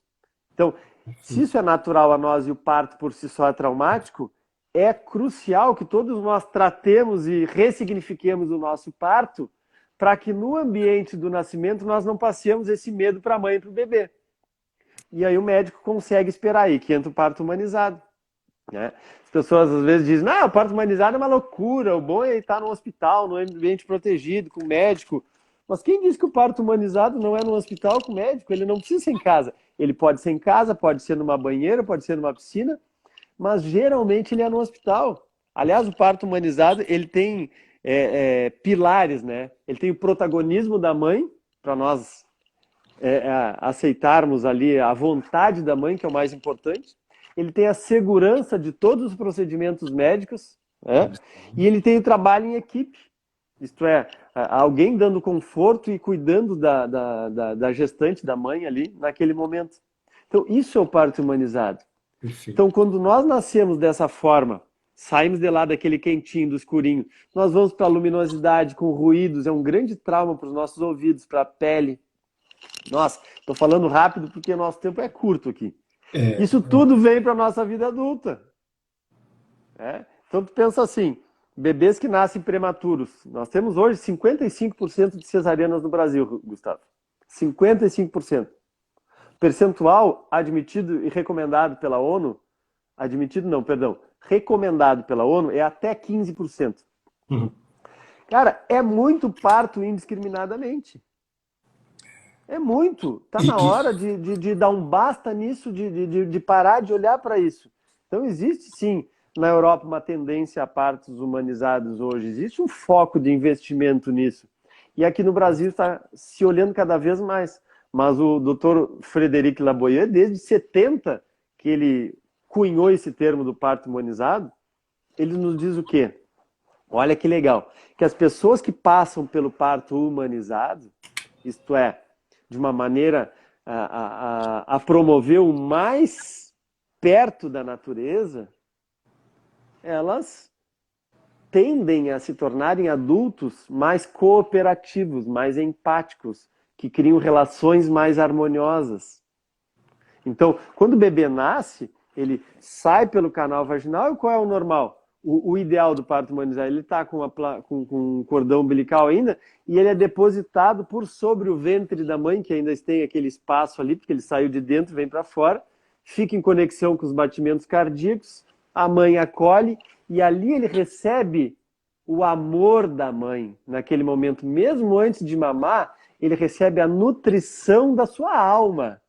Então, se isso é natural a nós e o parto por si só é traumático, é crucial que todos nós tratemos e ressignifiquemos o nosso parto para que no ambiente do nascimento nós não passemos esse medo para a mãe e para o bebê. E aí o médico consegue esperar aí, que entra o parto humanizado. Né? As pessoas às vezes dizem, não, o parto humanizado é uma loucura, o bom é estar no hospital, no ambiente protegido, com médico. Mas quem diz que o parto humanizado não é no hospital com médico? Ele não precisa ser em casa. Ele pode ser em casa, pode ser numa banheira, pode ser numa piscina, mas geralmente ele é no hospital. Aliás, o parto humanizado, ele tem pilares, né? Ele tem o protagonismo da mãe, para nós aceitarmos ali a vontade da mãe, que é o mais importante. Ele tem a segurança de todos os procedimentos médicos, né? E ele tem o trabalho em equipe. Isto é, alguém dando conforto e cuidando da gestante, da mãe ali, naquele momento. Então, isso é o parto humanizado. Perfeito. Então, quando nós nascemos dessa forma, saímos de lá daquele quentinho, do escurinho, nós vamos para a luminosidade, com ruídos, é um grande trauma para os nossos ouvidos, para a pele. Nossa, estou falando rápido porque o nosso tempo é curto aqui. Isso tudo vem para a nossa vida adulta. Então, tu pensa assim, bebês que nascem prematuros. Nós temos hoje 55% de cesarianas no Brasil, Gustavo. 55%. Percentual admitido e recomendado pela ONU, recomendado pela ONU é até 15%. Uhum. Cara, é muito parto indiscriminadamente. É muito. Está na hora de dar um basta nisso, de parar de olhar para isso. Então existe sim na Europa uma tendência a partos humanizados hoje. Existe um foco de investimento nisso. E aqui no Brasil está se olhando cada vez mais. Mas o Dr. Frederic Laboyer, desde 70, que ele cunhou esse termo do parto humanizado, ele nos diz o quê? Olha que legal. Que as pessoas que passam pelo parto humanizado, isto é, de uma maneira a promover o mais perto da natureza, elas tendem a se tornarem adultos mais cooperativos, mais empáticos, que criam relações mais harmoniosas. Então, quando o bebê nasce, ele sai pelo canal vaginal, e qual é o normal? O ideal do parto humanizado, ele está com um cordão umbilical ainda, e ele é depositado por sobre o ventre da mãe, que ainda tem aquele espaço ali, porque ele saiu de dentro, vem para fora, fica em conexão com os batimentos cardíacos, a mãe acolhe, e ali ele recebe o amor da mãe, naquele momento, mesmo antes de mamar, ele recebe a nutrição da sua alma.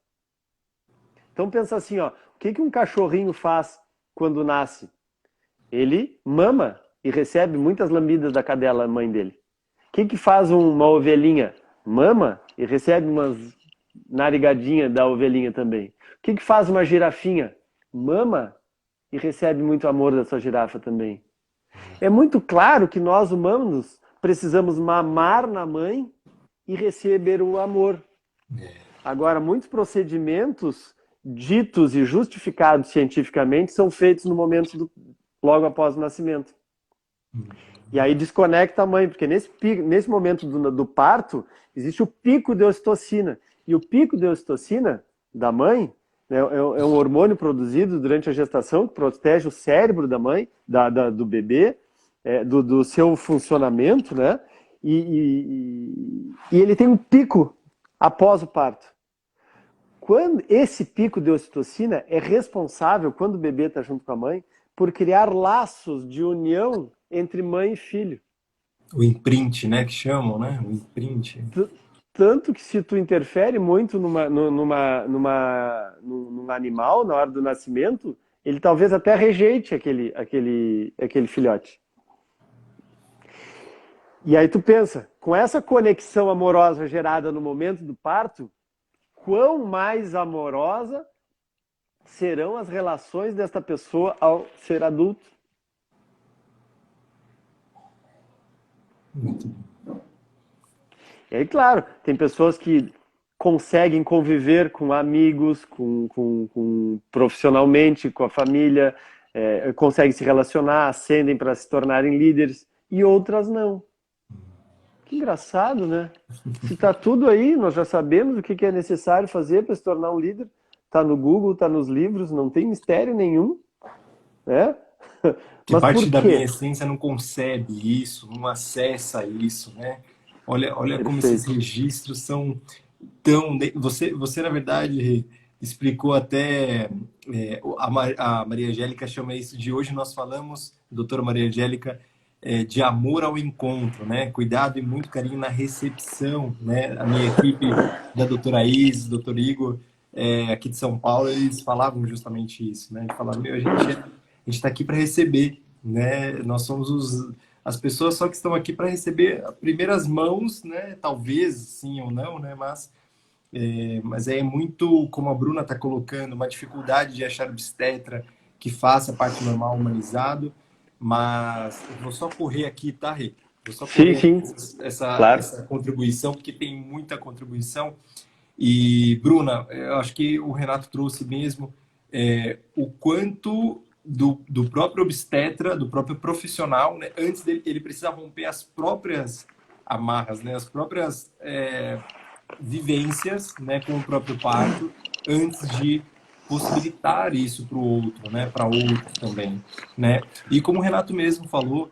Então pensa assim, ó, o que um cachorrinho faz quando nasce? Ele mama e recebe muitas lambidas da cadela mãe dele. O que faz uma ovelhinha? Mama e recebe umas narigadinhas da ovelhinha também. O que faz uma girafinha? Mama e recebe muito amor da sua girafa também. É muito claro que nós humanos precisamos mamar na mãe e receber o amor. Agora, muitos procedimentos ditos e justificados cientificamente são feitos no momento logo após o nascimento. E aí desconecta a mãe, porque nesse momento do parto existe o pico de ocitocina. E o pico de ocitocina da mãe é um hormônio produzido durante a gestação que protege o cérebro da mãe, do bebê, do seu funcionamento, né? E ele tem um pico após o parto. Esse pico de ocitocina é responsável, quando o bebê está junto com a mãe, por criar laços de união entre mãe e filho. O imprint, né, que chamam, né? O imprint. Tu tanto que se tu interfere muito num animal na hora do nascimento, ele talvez até rejeite aquele filhote. E aí tu pensa, com essa conexão amorosa gerada no momento do parto, quão mais amorosa serão as relações desta pessoa ao ser adulto? Muito bom. E aí, claro, tem pessoas que conseguem conviver com amigos, profissionalmente, com a família, conseguem se relacionar, ascendem para se tornarem líderes, e outras não. Que engraçado, né? Se está tudo aí, nós já sabemos o que é necessário fazer para se tornar um líder. Está no Google, está nos livros, não tem mistério nenhum. Né? Que Mas parte por da minha quê? essência não concebe isso, não acessa isso, né? Olha como esses Perfeito. registros são tão... Você na verdade, explicou até... a Maria Angélica chama isso de hoje nós falamos, doutora Maria Angélica, de amor ao encontro, né? Cuidado e muito carinho na recepção, né? A minha equipe da doutora Isis, doutor Igor, aqui de São Paulo, eles falavam justamente isso, né? De falar, meu, a gente está aqui para receber, né? Nós somos as pessoas só que estão aqui para receber primeiras mãos, né? Talvez sim ou não, né? Mas é muito, como a Bruna está colocando, uma dificuldade de achar obstetra que faça parte normal humanizado. Mas eu vou só correr aqui, tá, Rê? Vou só Sim, correr aqui sim, claro. essa contribuição, porque tem muita contribuição. E, Bruna, eu acho que o Renato trouxe mesmo o quanto do próprio obstetra, do próprio profissional, né? Antes dele, ele precisa romper as próprias amarras, né? As próprias vivências, né, com o próprio parto, antes de possibilitar isso para o outro, né, para outros também, né? E como o Renato mesmo falou,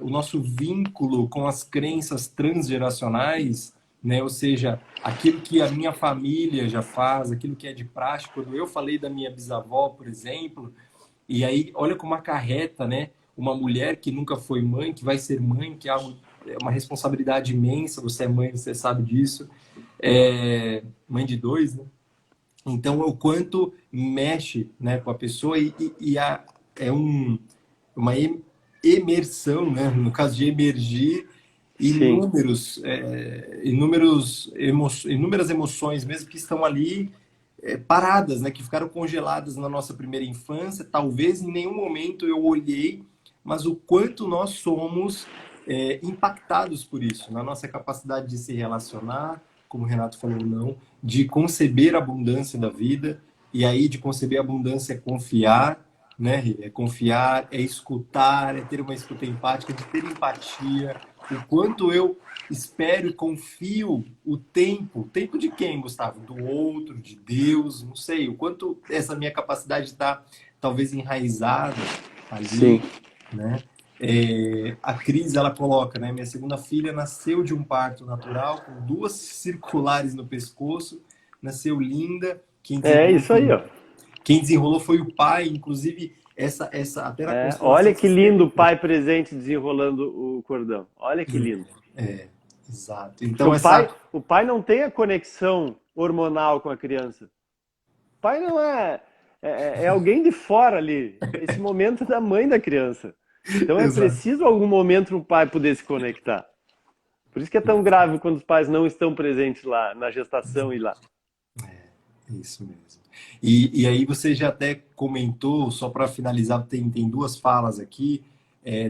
o nosso vínculo com as crenças transgeracionais, né, ou seja, aquilo que a minha família já faz, aquilo que é de prática. Quando eu falei da minha bisavó, por exemplo, e aí olha como acarreta, né, uma mulher que nunca foi mãe, que vai ser mãe, que é uma responsabilidade imensa. Você é mãe, você sabe disso. Mãe de dois, né? Então, o quanto mexe, né, com a pessoa é uma emersão, né? No caso de emergir, Sim. inúmeras emoções mesmo que estão ali paradas, né? Que ficaram congeladas na nossa primeira infância. Talvez em nenhum momento eu olhei, mas o quanto nós somos impactados por isso, na nossa capacidade de se relacionar, como o Renato falou, não, de conceber a abundância da vida. E aí, de conceber a abundância é confiar, né, Rê? É confiar, é escutar, é ter uma escuta empática, de ter empatia. O quanto eu espero e confio o tempo de quem, Gustavo? Do outro, de Deus, não sei. O quanto essa minha capacidade está talvez enraizada ali, Sim. né? A Cris, ela coloca, né? Minha segunda filha nasceu de um parto natural, com duas circulares no pescoço, nasceu linda. É isso aí, ó. Quem desenrolou foi o pai, inclusive até na Olha constelação que lindo o sistêmica. pai presente desenrolando o cordão. Olha que lindo. Exato. Porque Então essa o pai não tem a conexão hormonal com a criança. O pai não é alguém de fora ali. Esse momento é da mãe da criança. Então é exato. preciso algum momento o pai poder se conectar. Por isso que é tão grave quando os pais não estão presentes lá na gestação e lá. Isso mesmo. E aí você já até comentou, só para finalizar, tem duas falas aqui,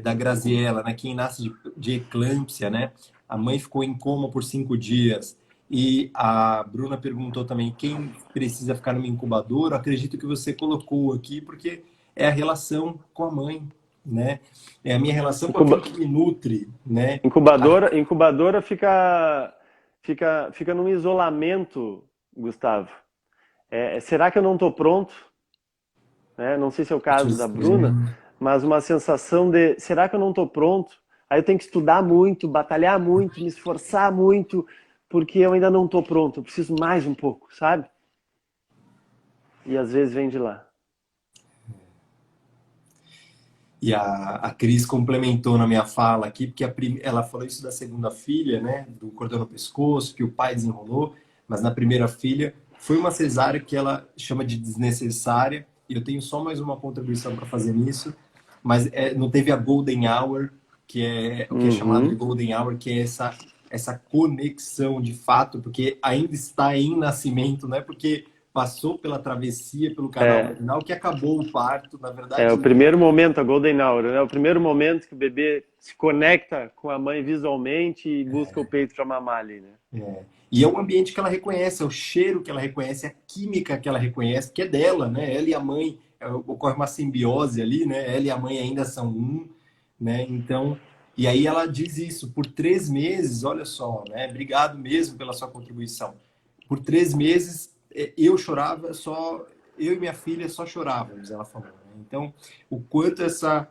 da Graziella, né? Quem nasce de eclâmpsia, né? A mãe ficou em coma por 5 dias. E a Bruna perguntou também quem precisa ficar numa incubadora. Acredito que você colocou aqui, porque é a relação com a mãe, né? É a minha relação com Incuba- aquilo que me nutre, né? Incubadora fica num isolamento, Gustavo. Será que eu não estou pronto? Não sei se é o caso da Bruna, mas uma sensação de será que eu não estou pronto? Aí eu tenho que estudar muito, batalhar muito, me esforçar muito, porque eu ainda não estou pronto. Eu preciso mais um pouco, sabe? E às vezes vem de lá. E a Cris complementou na minha fala aqui, porque ela falou isso da segunda filha, né? Do cordão no pescoço, que o pai desenrolou, mas na primeira filha foi uma cesárea que ela chama de desnecessária, e eu tenho só mais uma contribuição para fazer nisso, mas não teve a Golden Hour, que é o que é chamado de Uhum. Golden Hour, que é essa conexão de fato, porque ainda está em nascimento, não é porque passou pela travessia, pelo canal É, vaginal, que acabou o parto, na é verdade o não. primeiro momento, a Golden Hour, né? O primeiro momento que o bebê se conecta com a mãe visualmente e busca o peito para mamar ali, né? É. E é o ambiente que ela reconhece, é o cheiro que ela reconhece, é a química que ela reconhece, que é dela, né? Ela e a mãe, ocorre uma simbiose ali, né? Ela e a mãe ainda são um, né? Então, e aí ela diz isso, por 3 meses, olha só, né? Obrigado mesmo pela sua contribuição. Por 3 meses, eu chorava só, eu e minha filha só chorávamos, ela falou, né? Então, o quanto essa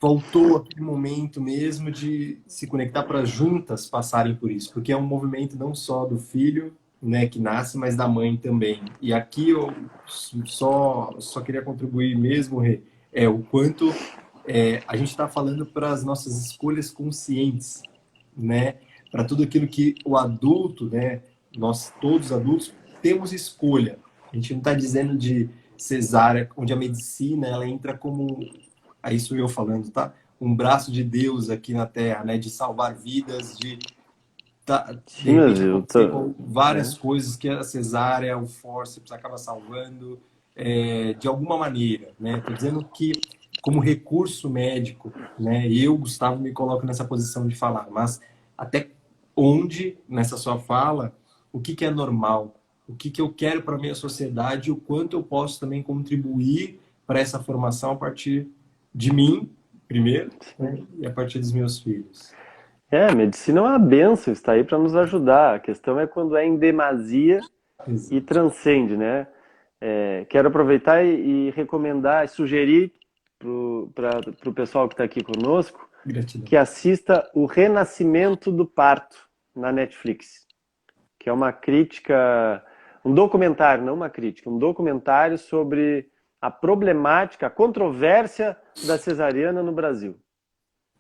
faltou aquele momento mesmo de se conectar para juntas passarem por isso, porque é um movimento não só do filho, né, que nasce, mas da mãe também. E aqui eu só queria contribuir mesmo, Rê, o quanto a gente está falando para as nossas escolhas conscientes, né, para tudo aquilo que o adulto, né, nós todos adultos temos escolha. A gente não está dizendo de cesárea, onde a medicina ela entra como isso eu falando, tá? Um braço de Deus aqui na Terra, né? De salvar vidas, de Sim, mas repente eu acontecer tô... com várias É. coisas que a cesárea, o forceps acaba salvando de alguma maneira, né? Tô dizendo que como recurso médico, né? Eu, Gustavo, me coloco nessa posição de falar, mas até onde nessa sua fala, o que que é normal? O que que eu quero para minha sociedade? O quanto eu posso também contribuir para essa formação a partir de mim, primeiro, né? E a partir dos meus filhos. É, a medicina é uma benção, está aí para nos ajudar. A questão é quando é em demasia e Exato. transcende, né? Quero aproveitar e recomendar e sugerir para o pessoal que está aqui conosco Gratidão. que assista O Renascimento do Parto na Netflix, que é uma crítica, um documentário, não uma crítica, um documentário sobre a problemática, a controvérsia da cesariana no Brasil.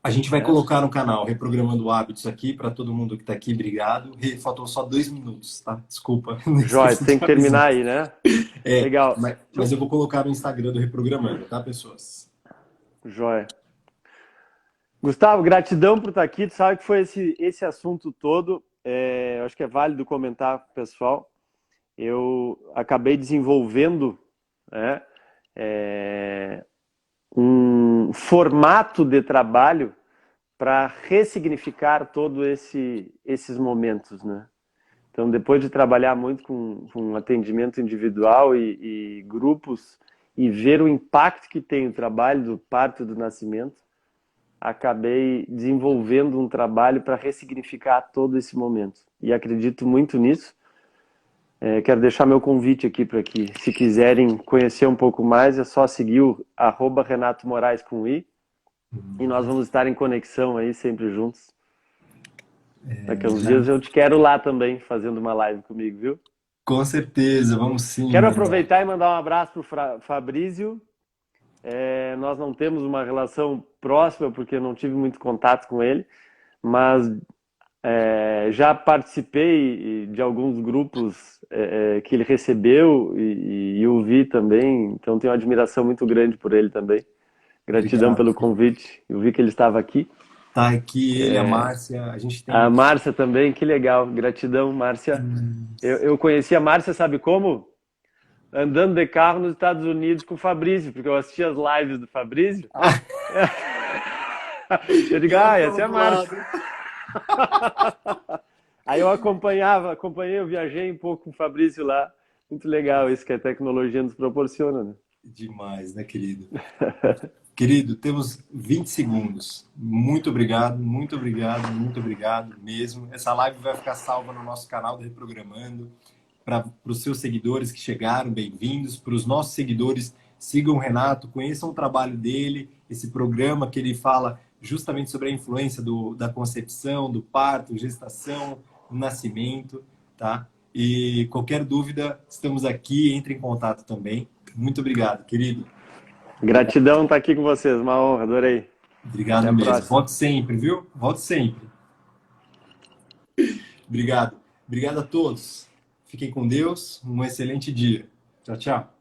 A gente vai Né? colocar no canal Reprogramando Hábitos aqui para todo mundo que está aqui. Obrigado. Faltou só 2 minutos, tá? Desculpa, não Joia, esqueci tem de que terminar avisar. aí, né? Legal. Mas eu vou colocar no Instagram do Reprogramando, tá, pessoas? Joia. Gustavo, gratidão por estar aqui. Tu sabe que foi esse assunto todo. Eu acho que é válido comentar com o pessoal. Eu acabei desenvolvendo, né, um formato de trabalho para ressignificar todos esses momentos, né? Então, depois de trabalhar muito com atendimento individual e grupos e ver o impacto que tem o trabalho do parto e do nascimento, acabei desenvolvendo um trabalho para ressignificar todo esse momento. E acredito muito nisso. Quero deixar meu convite aqui para que, se quiserem conhecer um pouco mais, é só seguir o @Renato Moraes com I. E nós vamos estar em conexão aí, sempre juntos. Daqui a uns dias eu te quero lá também, fazendo uma live comigo, viu? Com certeza, vamos sim, Quero Renan. aproveitar e mandar um abraço para o Fabrício. Nós não temos uma relação próxima, porque eu não tive muito contato com ele, mas já participei de alguns grupos que ele recebeu e eu vi também, então tenho uma admiração muito grande por ele também. Gratidão Obrigado. pelo convite. Eu vi que ele estava aqui. Tá aqui ele, a Márcia, a gente A tem. Márcia também, que legal. Gratidão, Márcia. Eu conheci a Márcia, sabe como? Andando de carro nos Estados Unidos com o Fabrício, porque eu assistia as lives do Fabrício. Ah, Eu e digo, ela essa ficava é a do Márcia. lado. Aí eu acompanhei, eu viajei um pouco com o Fabrício lá. Muito legal isso que a tecnologia nos proporciona, né? Demais, né, querido? Querido, temos 20 segundos. Muito obrigado, muito obrigado, muito obrigado mesmo. Essa live vai ficar salva no nosso canal do Reprogramando. Para os seus seguidores que chegaram, bem-vindos. Para os nossos seguidores, sigam o Renato, conheçam o trabalho dele, esse programa que ele fala justamente sobre a influência da concepção, do parto, gestação, nascimento, tá? E qualquer dúvida, estamos aqui, entre em contato também. Muito obrigado, querido. Gratidão estar aqui com vocês, uma honra, adorei. Até Obrigado a mesmo. próxima. Volte sempre, viu? Volte sempre. Obrigado. Obrigado a todos. Fiquem com Deus. Um excelente dia. Tchau, tchau.